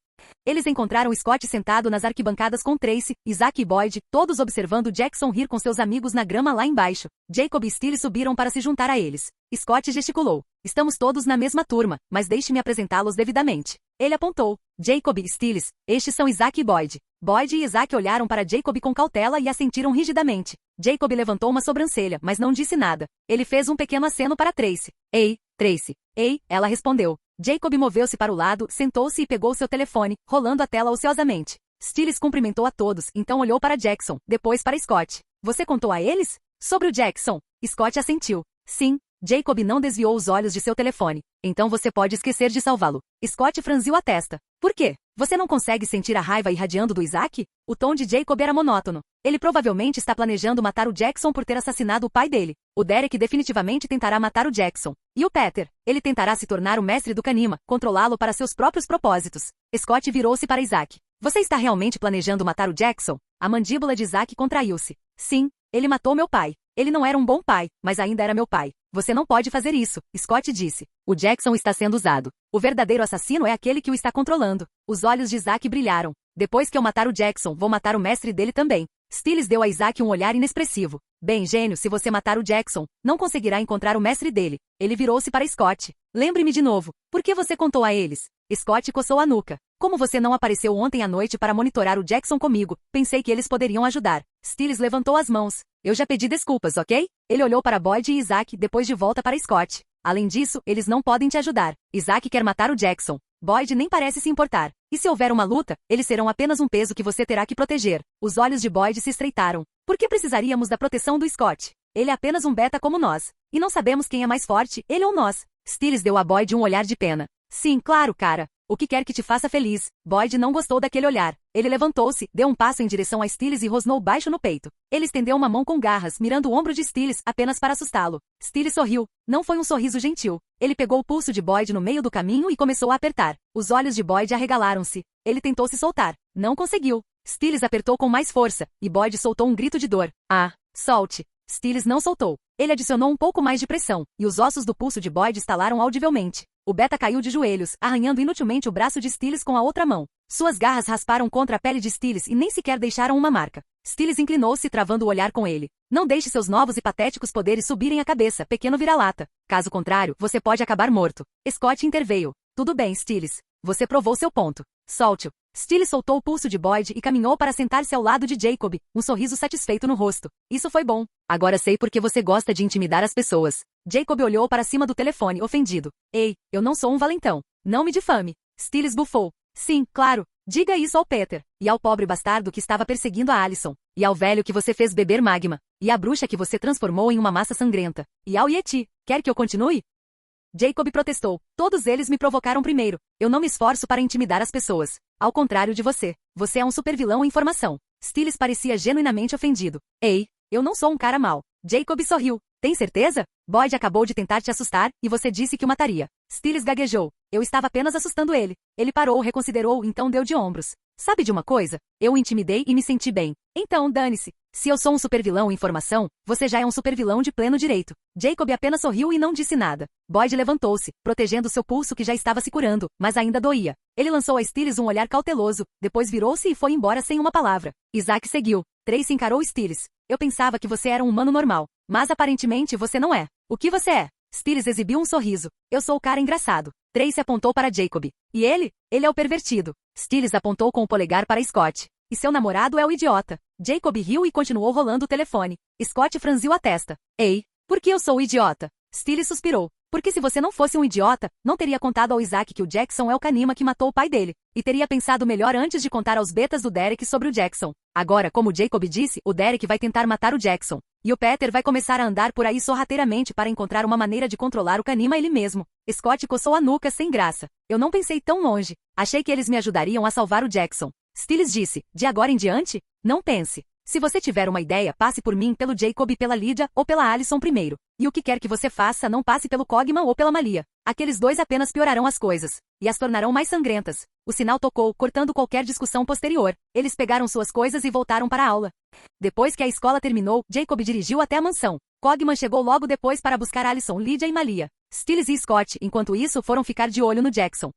Eles encontraram Scott sentado nas arquibancadas com Tracy, Isaac e Boyd, todos observando Jackson rir com seus amigos na grama lá embaixo. Jacob e Stiles subiram para se juntar a eles. Scott gesticulou. Estamos todos na mesma turma, mas deixe-me apresentá-los devidamente. Ele apontou. Jacob e Stiles, estes são Isaac e Boyd. Boyd e Isaac olharam para Jacob com cautela e assentiram rigidamente. Jacob levantou uma sobrancelha, mas não disse nada. Ele fez um pequeno aceno para Tracy. Ei, Tracy. Ei, ela respondeu. Jacob moveu-se para o lado, sentou-se e pegou seu telefone, rolando a tela ociosamente. Stiles cumprimentou a todos, então olhou para Jackson, depois para Scott. Você contou a eles? Sobre o Jackson. Scott assentiu. Sim. Jacob não desviou os olhos de seu telefone. Então você pode esquecer de salvá-lo. Scott franziu a testa. Por quê? Você não consegue sentir a raiva irradiando do Isaac? O tom de Jacob era monótono. Ele provavelmente está planejando matar o Jackson por ter assassinado o pai dele. O Derek definitivamente tentará matar o Jackson. E o Peter? Ele tentará se tornar o mestre do Kanima, controlá-lo para seus próprios propósitos. Scott virou-se para Isaac. Você está realmente planejando matar o Jackson? A mandíbula de Isaac contraiu-se. Sim, ele matou meu pai. Ele não era um bom pai, mas ainda era meu pai. Você não pode fazer isso, Scott disse. O Jackson está sendo usado. O verdadeiro assassino é aquele que o está controlando. Os olhos de Isaac brilharam. Depois que eu matar o Jackson, vou matar o mestre dele também. Stiles deu a Isaac um olhar inexpressivo. Bem, gênio, se você matar o Jackson, não conseguirá encontrar o mestre dele. Ele virou-se para Scott. Lembre-me de novo. Por que você contou a eles? Scott coçou a nuca. Como você não apareceu ontem à noite para monitorar o Jackson comigo, pensei que eles poderiam ajudar. Stiles levantou as mãos. Eu já pedi desculpas, ok? Ele olhou para Boyd e Isaac, depois de volta para Scott. Além disso, eles não podem te ajudar. Isaac quer matar o Jackson. Boyd nem parece se importar. E se houver uma luta, eles serão apenas um peso que você terá que proteger. Os olhos de Boyd se estreitaram. Por que precisaríamos da proteção do Scott? Ele é apenas um beta como nós. E não sabemos quem é mais forte, ele ou nós. Stiles deu a Boyd um olhar de pena. Sim, claro, cara. O que quer que te faça feliz. Boyd não gostou daquele olhar. Ele levantou-se, deu um passo em direção a Stiles e rosnou baixo no peito. Ele estendeu uma mão com garras, mirando o ombro de Stiles, apenas para assustá-lo. Stiles sorriu. Não foi um sorriso gentil. Ele pegou o pulso de Boyd no meio do caminho e começou a apertar. Os olhos de Boyd arregalaram-se. Ele tentou se soltar. Não conseguiu. Stiles apertou com mais força, e Boyd soltou um grito de dor. Ah, solte. Stiles não soltou. Ele adicionou um pouco mais de pressão, e os ossos do pulso de Boyd estalaram audivelmente. O beta caiu de joelhos, arranhando inutilmente o braço de Stiles com a outra mão. Suas garras rasparam contra a pele de Stiles e nem sequer deixaram uma marca. Stiles inclinou-se, travando o olhar com ele. Não deixe seus novos e patéticos poderes subirem a cabeça, pequeno vira-lata. Caso contrário, você pode acabar morto. Scott interveio. Tudo bem, Stiles. Você provou seu ponto. Solte-o. Stiles soltou o pulso de Boyd e caminhou para sentar-se ao lado de Jacob, um sorriso satisfeito no rosto. Isso foi bom. Agora sei por que você gosta de intimidar as pessoas. Jacob olhou para cima do telefone, ofendido. Ei, eu não sou um valentão. Não me difame. Stiles bufou. Sim, claro. Diga isso ao Peter. E ao pobre bastardo que estava perseguindo a Allison. E ao velho que você fez beber magma. E à bruxa que você transformou em uma massa sangrenta. E ao Yeti. Quer que eu continue? Jacob protestou. Todos eles me provocaram primeiro. Eu não me esforço para intimidar as pessoas. Ao contrário de você. Você é um supervilão em formação. Stiles parecia genuinamente ofendido. Ei, eu não sou um cara mau. Jacob sorriu. Tem certeza? Boyd acabou de tentar te assustar, e você disse que o mataria. Stiles gaguejou. Eu estava apenas assustando ele. Ele parou, reconsiderou, então deu de ombros. Sabe de uma coisa? Eu o intimidei e me senti bem. Então, dane-se. Se eu sou um supervilão em formação, você já é um supervilão de pleno direito. Jacob apenas sorriu e não disse nada. Boyd levantou-se, protegendo seu pulso que já estava se curando, mas ainda doía. Ele lançou a Stiles um olhar cauteloso, depois virou-se e foi embora sem uma palavra. Isaac seguiu. Tracy encarou Stiles. Eu pensava que você era um humano normal, mas aparentemente você não é. O que você é? Stiles exibiu um sorriso. Eu sou o cara engraçado. Tracy apontou para Jacob. E ele? Ele é o pervertido. Stiles apontou com o polegar para Scott. E seu namorado é o idiota. Jacob riu e continuou rolando o telefone. Scott franziu a testa. Ei, por que eu sou o idiota? Stiles suspirou. Porque se você não fosse um idiota, não teria contado ao Isaac que o Jackson é o Kanima que matou o pai dele. E teria pensado melhor antes de contar aos betas do Derek sobre o Jackson. Agora, como Jacob disse, o Derek vai tentar matar o Jackson. E o Peter vai começar a andar por aí sorrateiramente para encontrar uma maneira de controlar o Kanima ele mesmo. Scott coçou a nuca sem graça. Eu não pensei tão longe. Achei que eles me ajudariam a salvar o Jackson. Stiles disse, de agora em diante? Não pense. Se você tiver uma ideia, passe por mim, pelo Jacob, pela Lydia ou pela Allison primeiro. E o que quer que você faça, não passe pelo Cogman ou pela Malia. Aqueles dois apenas piorarão as coisas. E as tornarão mais sangrentas. O sinal tocou, cortando qualquer discussão posterior. Eles pegaram suas coisas e voltaram para a aula. Depois que a escola terminou, Jacob dirigiu até a mansão. Cogman chegou logo depois para buscar Allison, Lydia e Malia. Stiles e Scott, enquanto isso, foram ficar de olho no Jackson.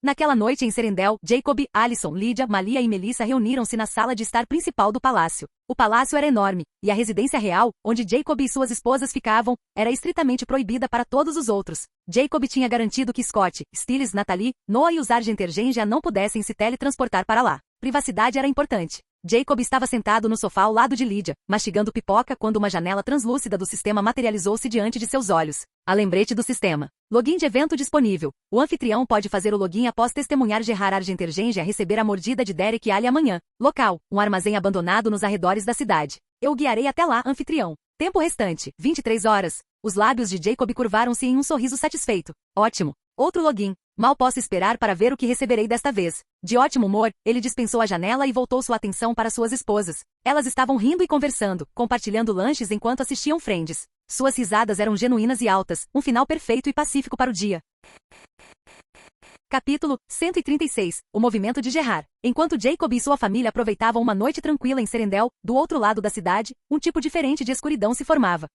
Naquela noite em Serendel, Jacob, Allison, Lydia, Malia e Melissa reuniram-se na sala de estar principal do palácio. O palácio era enorme, e a residência real, onde Jacob e suas esposas ficavam, era estritamente proibida para todos os outros. Jacob tinha garantido que Scott, Stiles, Natalie, Noah e os Argentergenja não pudessem se teletransportar para lá. Privacidade era importante. Jacob estava sentado no sofá ao lado de Lydia, mastigando pipoca quando uma janela translúcida do sistema materializou-se diante de seus olhos. A lembrete do sistema. Login de evento disponível. O anfitrião pode fazer o login após testemunhar Gerard Argentergenja receber a mordida de Derek Ali amanhã. Local. Um armazém abandonado nos arredores da cidade. Eu o guiarei até lá, anfitrião. Tempo restante, 23 horas. Os lábios de Jacob curvaram-se em um sorriso satisfeito. Ótimo. Outro login. Mal posso esperar para ver o que receberei desta vez. De ótimo humor, ele dispensou a janela e voltou sua atenção para suas esposas. Elas estavam rindo e conversando, compartilhando lanches enquanto assistiam Friends. Suas risadas eram genuínas e altas, um final perfeito e pacífico para o dia. Capítulo 136. O movimento de Gerard. Enquanto Jacob e sua família aproveitavam uma noite tranquila em Serendel, do outro lado da cidade, um tipo diferente de escuridão se formava.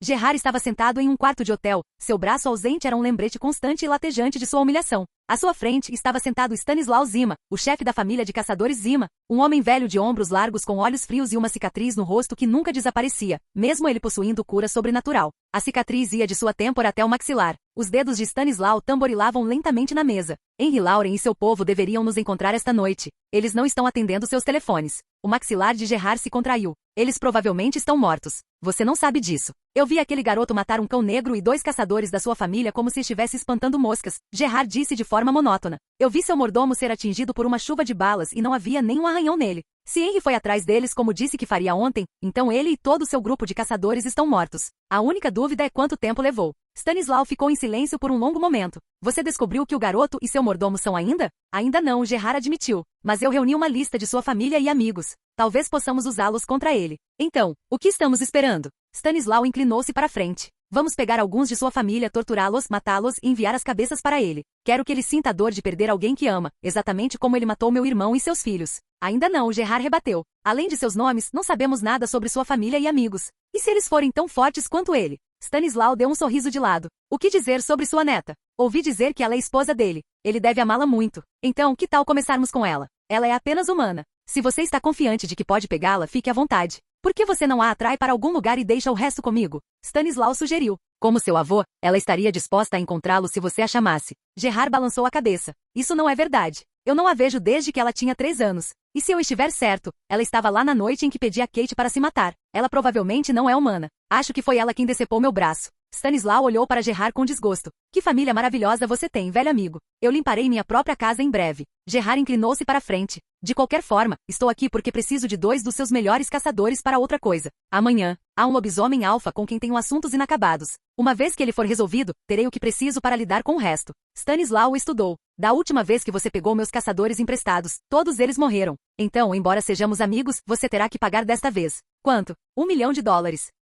Gerard estava sentado em um quarto de hotel. Seu braço ausente era um lembrete constante e latejante de sua humilhação. À sua frente estava sentado Stanislaw Zima, o chefe da família de caçadores Zima, um homem velho de ombros largos com olhos frios e uma cicatriz no rosto que nunca desaparecia, mesmo ele possuindo cura sobrenatural. A cicatriz ia de sua têmpora até o maxilar. Os dedos de Stanislaw tamborilavam lentamente na mesa. Henry Lauren e seu povo deveriam nos encontrar esta noite. Eles não estão atendendo seus telefones. O maxilar de Gerard se contraiu. Eles provavelmente estão mortos. Você não sabe disso. Eu vi aquele garoto matar um cão negro e 2 caçadores da sua família como se estivesse espantando moscas, Gerard disse de forma monótona. Eu vi seu mordomo ser atingido por uma chuva de balas e não havia nem um arranhão nele. Se Henry foi atrás deles como disse que faria ontem, então ele e todo o seu grupo de caçadores estão mortos. A única dúvida é quanto tempo levou. Stanislaw ficou em silêncio por um longo momento. Você descobriu que o garoto e seu mordomo são ainda? Ainda não, Gerard admitiu. Mas eu reuni uma lista de sua família e amigos. Talvez possamos usá-los contra ele. Então, o que estamos esperando? Stanislaw inclinou-se para frente. Vamos pegar alguns de sua família, torturá-los, matá-los e enviar as cabeças para ele. Quero que ele sinta a dor de perder alguém que ama, exatamente como ele matou meu irmão e seus filhos. Ainda não, Gerard rebateu. Além de seus nomes, não sabemos nada sobre sua família e amigos. E se eles forem tão fortes quanto ele? Stanislaw deu um sorriso de lado. O que dizer sobre sua neta? Ouvi dizer que ela é esposa dele. Ele deve amá-la muito. Então, que tal começarmos com ela? Ela é apenas humana. Se você está confiante de que pode pegá-la, fique à vontade. Por que você não a atrai para algum lugar e deixa o resto comigo? Stanislaw sugeriu. Como seu avô, ela estaria disposta a encontrá-lo se você a chamasse. Gerard balançou a cabeça. Isso não é verdade. Eu não a vejo desde que ela tinha 3 anos. E se eu estiver certo, ela estava lá na noite em que pedi a Kate para se matar. Ela provavelmente não é humana. Acho que foi ela quem decepou meu braço. Stanislaw olhou para Gerard com desgosto. Que família maravilhosa você tem, velho amigo. Eu limparei minha própria casa em breve. Gerard inclinou-se para frente. De qualquer forma, estou aqui porque preciso de 2 dos seus melhores caçadores para outra coisa. Amanhã, há um lobisomem alfa com quem tenho assuntos inacabados. Uma vez que ele for resolvido, terei o que preciso para lidar com o resto. Stanislaw estudou. Da última vez que você pegou meus caçadores emprestados, todos eles morreram. Então, embora sejamos amigos, você terá que pagar desta vez. Quanto? $1 milhão.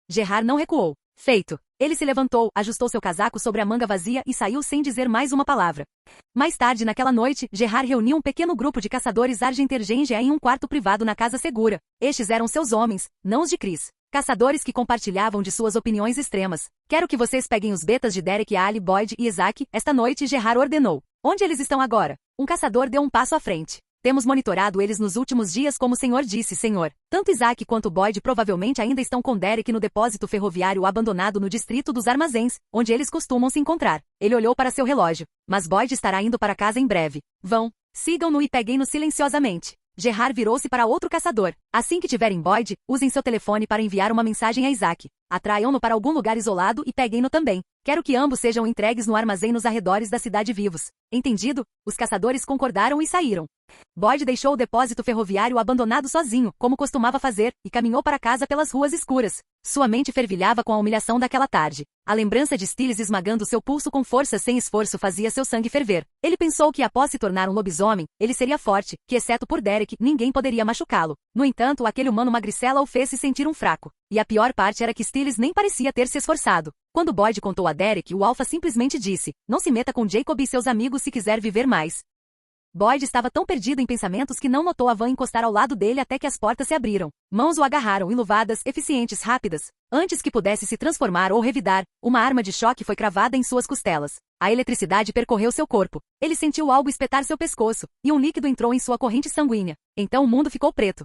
Gerard não recuou. Feito. Ele se levantou, ajustou seu casaco sobre a manga vazia e saiu sem dizer mais uma palavra. Mais tarde naquela noite, Gerard reuniu um pequeno grupo de caçadores Argentergengia em um quarto privado na casa segura. Estes eram seus homens, não os de Chris. Caçadores que compartilhavam de suas opiniões extremas. Quero que vocês peguem os betas de Derek, Ali, Boyd e Isaac. Esta noite Gerard ordenou. Onde eles estão agora? Um caçador deu um passo à frente. Temos monitorado eles nos últimos dias como o senhor disse, senhor. Tanto Isaac quanto Boyd provavelmente ainda estão com Derek no depósito ferroviário abandonado no distrito dos armazéns, onde eles costumam se encontrar. Ele olhou para seu relógio. Mas Boyd estará indo para casa em breve. Vão. Sigam-no e peguem-no silenciosamente. Gerard virou-se para outro caçador. Assim que tiverem Boyd, usem seu telefone para enviar uma mensagem a Isaac. Atraiam-no para algum lugar isolado e peguem-no também. Quero que ambos sejam entregues no armazém nos arredores da cidade vivos. Entendido? Os caçadores concordaram e saíram. Boyd deixou o depósito ferroviário abandonado sozinho, como costumava fazer, e caminhou para casa pelas ruas escuras. Sua mente fervilhava com a humilhação daquela tarde. A lembrança de Stiles esmagando seu pulso com força sem esforço fazia seu sangue ferver. Ele pensou que após se tornar um lobisomem, ele seria forte, que exceto por Derek, ninguém poderia machucá-lo. No entanto, aquele humano magricela o fez se sentir um fraco. E a pior parte era que Stiles nem parecia ter se esforçado. Quando Boyd contou a Derek, o Alpha simplesmente disse, não se meta com Jacob e seus amigos se quiser viver mais. Boyd estava tão perdido em pensamentos que não notou a van encostar ao lado dele até que as portas se abriram. Mãos o agarraram enluvadas, eficientes, rápidas. Antes que pudesse se transformar ou revidar, uma arma de choque foi cravada em suas costelas. A eletricidade percorreu seu corpo. Ele sentiu algo espetar seu pescoço, e um líquido entrou em sua corrente sanguínea. Então o mundo ficou preto.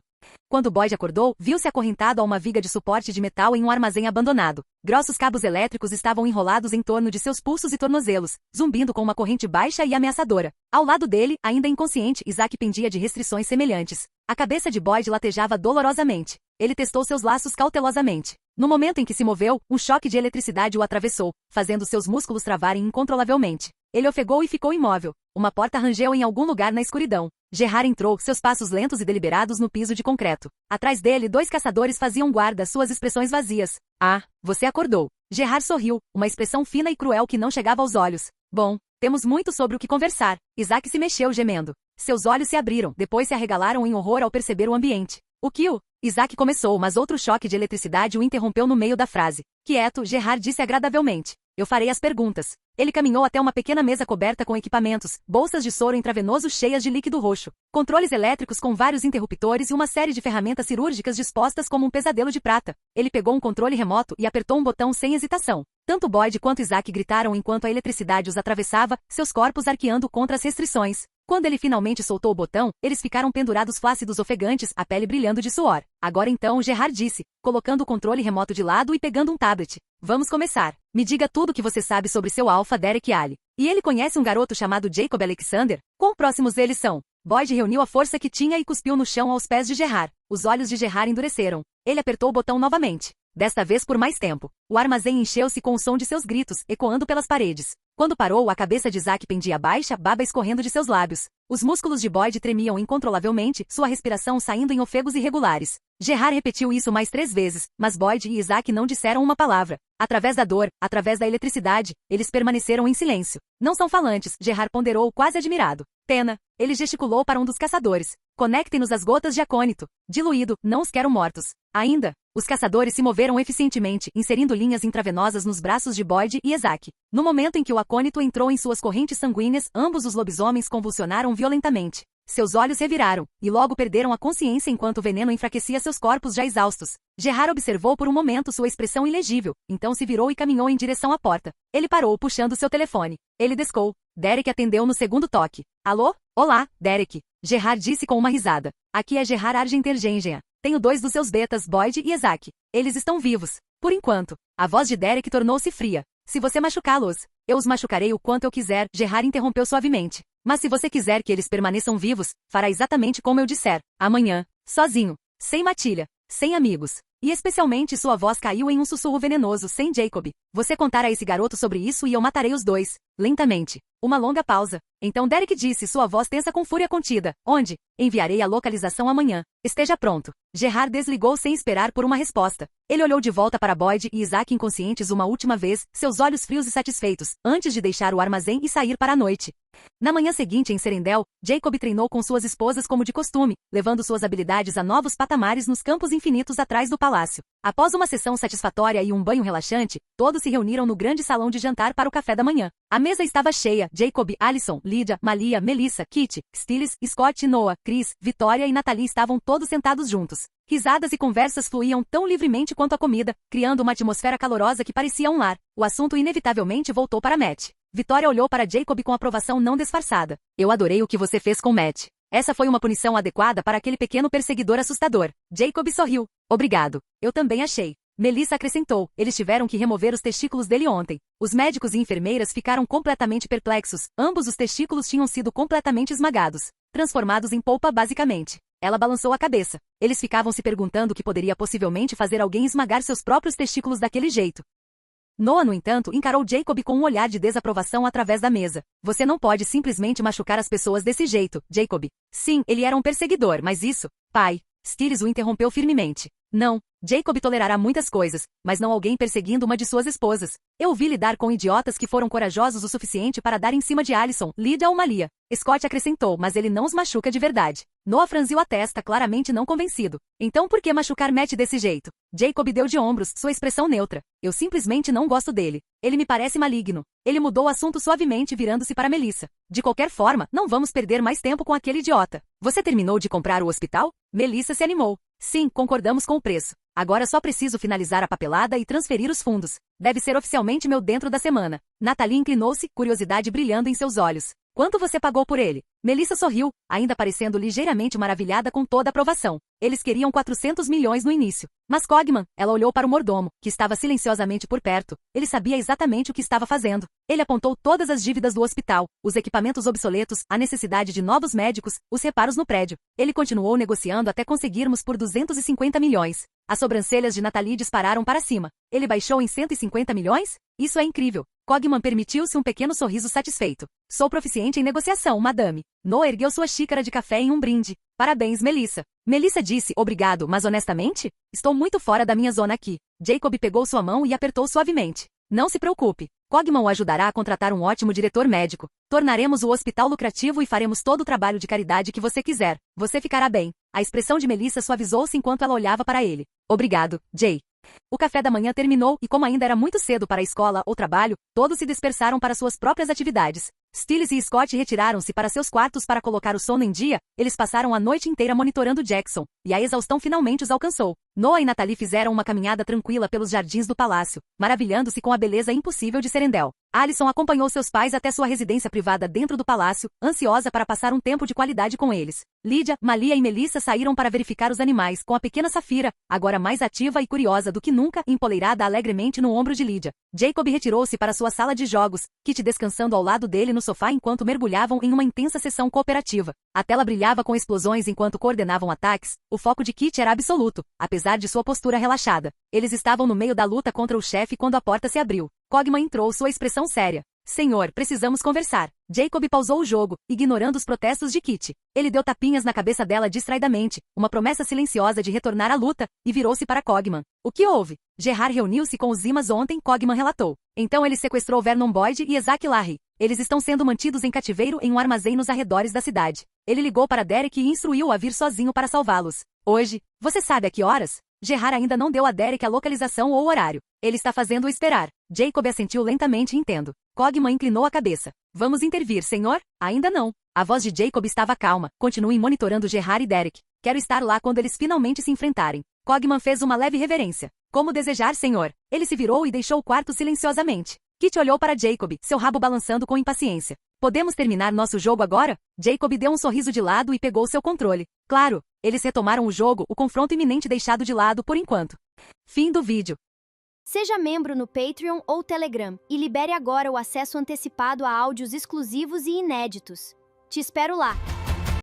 Quando Boyd acordou, viu-se acorrentado a uma viga de suporte de metal em um armazém abandonado. Grossos cabos elétricos estavam enrolados em torno de seus pulsos e tornozelos, zumbindo com uma corrente baixa e ameaçadora. Ao lado dele, ainda inconsciente, Isaac pendia de restrições semelhantes. A cabeça de Boyd latejava dolorosamente. Ele testou seus laços cautelosamente. No momento em que se moveu, um choque de eletricidade o atravessou, fazendo seus músculos travarem incontrolavelmente. Ele ofegou e ficou imóvel. Uma porta rangeu em algum lugar na escuridão. Gerard entrou, seus passos lentos e deliberados no piso de concreto. Atrás dele, 2 caçadores faziam guarda, suas expressões vazias. Ah, você acordou. Gerard sorriu, uma expressão fina e cruel que não chegava aos olhos. Bom, temos muito sobre o que conversar. Isaac se mexeu gemendo. Seus olhos se abriram, depois se arregalaram em horror ao perceber o ambiente. O que o... Isaac começou, mas outro choque de eletricidade o interrompeu no meio da frase. Quieto, Gerard disse agradavelmente. Eu farei as perguntas. Ele caminhou até uma pequena mesa coberta com equipamentos, bolsas de soro intravenoso cheias de líquido roxo, controles elétricos com vários interruptores e uma série de ferramentas cirúrgicas dispostas como um pesadelo de prata. Ele pegou um controle remoto e apertou um botão sem hesitação. Tanto Boyd quanto Isaac gritaram enquanto a eletricidade os atravessava, seus corpos arqueando contra as restrições. Quando ele finalmente soltou o botão, eles ficaram pendurados flácidos ofegantes, a pele brilhando de suor. Agora então, Gerard disse, colocando o controle remoto de lado e pegando um tablet. Vamos começar. Me diga tudo o que você sabe sobre seu alfa Derek Ali. E ele conhece um garoto chamado Jacob Alexander? Quão próximos eles são? Boyd reuniu a força que tinha e cuspiu no chão aos pés de Gerard. Os olhos de Gerard endureceram. Ele apertou o botão novamente. Desta vez por mais tempo. O armazém encheu-se com o som de seus gritos, ecoando pelas paredes. Quando parou, a cabeça de Isaac pendia baixa, baba escorrendo de seus lábios. Os músculos de Boyd tremiam incontrolavelmente, sua respiração saindo em ofegos irregulares. Gerard repetiu isso mais 3 vezes, mas Boyd e Isaac não disseram uma palavra. Através da dor, através da eletricidade, eles permaneceram em silêncio. Não são falantes, Gerard ponderou quase admirado. Pena. Ele gesticulou para um dos caçadores. Conectem-nos às gotas de acônito. Diluído, não os quero mortos. Ainda. Os caçadores se moveram eficientemente, inserindo linhas intravenosas nos braços de Boyd e Isaac. No momento em que o acônito entrou em suas correntes sanguíneas, ambos os lobisomens convulsionaram violentamente. Seus olhos reviraram, e logo perderam a consciência enquanto o veneno enfraquecia seus corpos já exaustos. Gerard observou por um momento sua expressão ilegível, então se virou e caminhou em direção à porta. Ele parou puxando seu telefone. Ele descou. Derek atendeu no segundo toque. Alô? Olá, Derek. Gerard disse com uma risada. Aqui é Gerard Argentergengen. Tenho 2 dos seus betas, Boyd e Isaac. Eles estão vivos. Por enquanto. A voz de Derek tornou-se fria. Se você machucá-los, eu os machucarei o quanto eu quiser, Gerard interrompeu suavemente. Mas se você quiser que eles permaneçam vivos, fará exatamente como eu disser. Amanhã. Sozinho. Sem matilha. Sem amigos. E especialmente sua voz caiu em um sussurro venenoso, sem Jacob. Você contar a esse garoto sobre isso e eu matarei os 2. Lentamente. Uma longa pausa. Então Derek disse, sua voz tensa com fúria contida. Onde? Enviarei a localização amanhã. Esteja pronto. Gerard desligou sem esperar por uma resposta. Ele olhou de volta para Boyd e Isaac inconscientes uma última vez, seus olhos frios e satisfeitos, antes de deixar o armazém e sair para a noite. Na manhã seguinte em Serendel, Jacob treinou com suas esposas como de costume, levando suas habilidades a novos patamares nos campos infinitos atrás do palácio. Após uma sessão satisfatória e um banho relaxante, todos se reuniram no grande salão de jantar para o café da manhã. A mesa estava cheia. Jacob, Alison, Lydia, Malia, Melissa, Kitty, Stiles, Scott, Noah, Chris, Vitória e Natalie estavam todos sentados juntos. Risadas e conversas fluíam tão livremente quanto a comida, criando uma atmosfera calorosa que parecia um lar. O assunto inevitavelmente voltou para Matt. Vitória olhou para Jacob com aprovação não disfarçada. Eu adorei o que você fez com Matt. Essa foi uma punição adequada para aquele pequeno perseguidor assustador. Jacob sorriu. Obrigado. Eu também achei. Melissa acrescentou. Eles tiveram que remover os testículos dele ontem. Os médicos e enfermeiras ficaram completamente perplexos. Ambos os testículos tinham sido completamente esmagados. Transformados em polpa basicamente. Ela balançou a cabeça. Eles ficavam se perguntando o que poderia possivelmente fazer alguém esmagar seus próprios testículos daquele jeito. Noah, no entanto, encarou Jacob com um olhar de desaprovação através da mesa. Você não pode simplesmente machucar as pessoas desse jeito, Jacob. Sim, ele era um perseguidor, mas isso... Pai. Stiles o interrompeu firmemente. Não. Jacob tolerará muitas coisas, mas não alguém perseguindo uma de suas esposas. Eu o vi lidar com idiotas que foram corajosos o suficiente para dar em cima de Alison, Lydia ou Malia. Scott acrescentou, mas ele não os machuca de verdade. Noah franziu a testa, claramente não convencido. Então por que machucar Matt desse jeito? Jacob deu de ombros, sua expressão neutra. Eu simplesmente não gosto dele. Ele me parece maligno. Ele mudou o assunto suavemente, virando-se para Melissa. De qualquer forma, não vamos perder mais tempo com aquele idiota. Você terminou de comprar o hospital? Melissa se animou. Sim, concordamos com o preço. Agora só preciso finalizar a papelada e transferir os fundos. Deve ser oficialmente meu dentro da semana. Natalie inclinou-se, curiosidade brilhando em seus olhos. Quanto você pagou por ele? Melissa sorriu, ainda parecendo ligeiramente maravilhada com toda a aprovação. Eles queriam 400 milhões no início. Mas Cogman, ela olhou para o mordomo, que estava silenciosamente por perto. Ele sabia exatamente o que estava fazendo. Ele apontou todas as dívidas do hospital, os equipamentos obsoletos, a necessidade de novos médicos, os reparos no prédio. Ele continuou negociando até conseguirmos por 250 milhões. As sobrancelhas de Nathalie dispararam para cima. Ele baixou em 150 milhões? Isso é incrível. Cogman permitiu-se um pequeno sorriso satisfeito. Sou proficiente em negociação, madame. Noah ergueu sua xícara de café em um brinde. Parabéns, Melissa. Melissa disse obrigado, mas honestamente? Estou muito fora da minha zona aqui. Jacob pegou sua mão e apertou suavemente. Não se preocupe. Cogman o ajudará a contratar um ótimo diretor médico. Tornaremos o hospital lucrativo e faremos todo o trabalho de caridade que você quiser. Você ficará bem. A expressão de Melissa suavizou-se enquanto ela olhava para ele. Obrigado, Jay. O café da manhã terminou e, como ainda era muito cedo para a escola ou trabalho, todos se dispersaram para suas próprias atividades. Stiles e Scott retiraram-se para seus quartos para colocar o sono em dia. Eles passaram a noite inteira monitorando Jackson, e a exaustão finalmente os alcançou. Noah e Nathalie fizeram uma caminhada tranquila pelos jardins do palácio, maravilhando-se com a beleza impossível de Serendel. Alison acompanhou seus pais até sua residência privada dentro do palácio, ansiosa para passar um tempo de qualidade com eles. Lydia, Malia e Melissa saíram para verificar os animais, com a pequena Safira, agora mais ativa e curiosa do que nunca, empoleirada alegremente no ombro de Lydia. Jacob retirou-se para sua sala de jogos, Kit descansando ao lado dele no sofá enquanto mergulhavam em uma intensa sessão cooperativa. A tela brilhava com explosões enquanto coordenavam ataques. O foco de Kit era absoluto, apesar de sua postura relaxada. Eles estavam no meio da luta contra o chefe quando a porta se abriu. Cogman entrou, sua expressão séria. Senhor, precisamos conversar. Jacob pausou o jogo, ignorando os protestos de Kit. Ele deu tapinhas na cabeça dela distraidamente, uma promessa silenciosa de retornar à luta, e virou-se para Cogman. O que houve? Gerard reuniu-se com os Zimas ontem, Cogman relatou. Então ele sequestrou Vernon Boyd e Isaac Larry. Eles estão sendo mantidos em cativeiro em um armazém nos arredores da cidade. Ele ligou para Derek e instruiu-o a vir sozinho para salvá-los. Hoje, você sabe a que horas? Gerard ainda não deu a Derek a localização ou o horário. Ele está fazendo-o esperar. Jacob assentiu lentamente e entendo. Cogman inclinou a cabeça. Vamos intervir, senhor? Ainda não. A voz de Jacob estava calma. Continue monitorando Gerard e Derek. Quero estar lá quando eles finalmente se enfrentarem. Cogman fez uma leve reverência. Como desejar, senhor. Ele se virou e deixou o quarto silenciosamente. Kit olhou para Jacob, seu rabo balançando com impaciência. Podemos terminar nosso jogo agora? Jacob deu um sorriso de lado e pegou seu controle. Claro, eles retomaram o jogo, o confronto iminente deixado de lado por enquanto. Fim do vídeo. Seja membro no Patreon ou Telegram e libere agora o acesso antecipado a áudios exclusivos e inéditos. Te espero lá!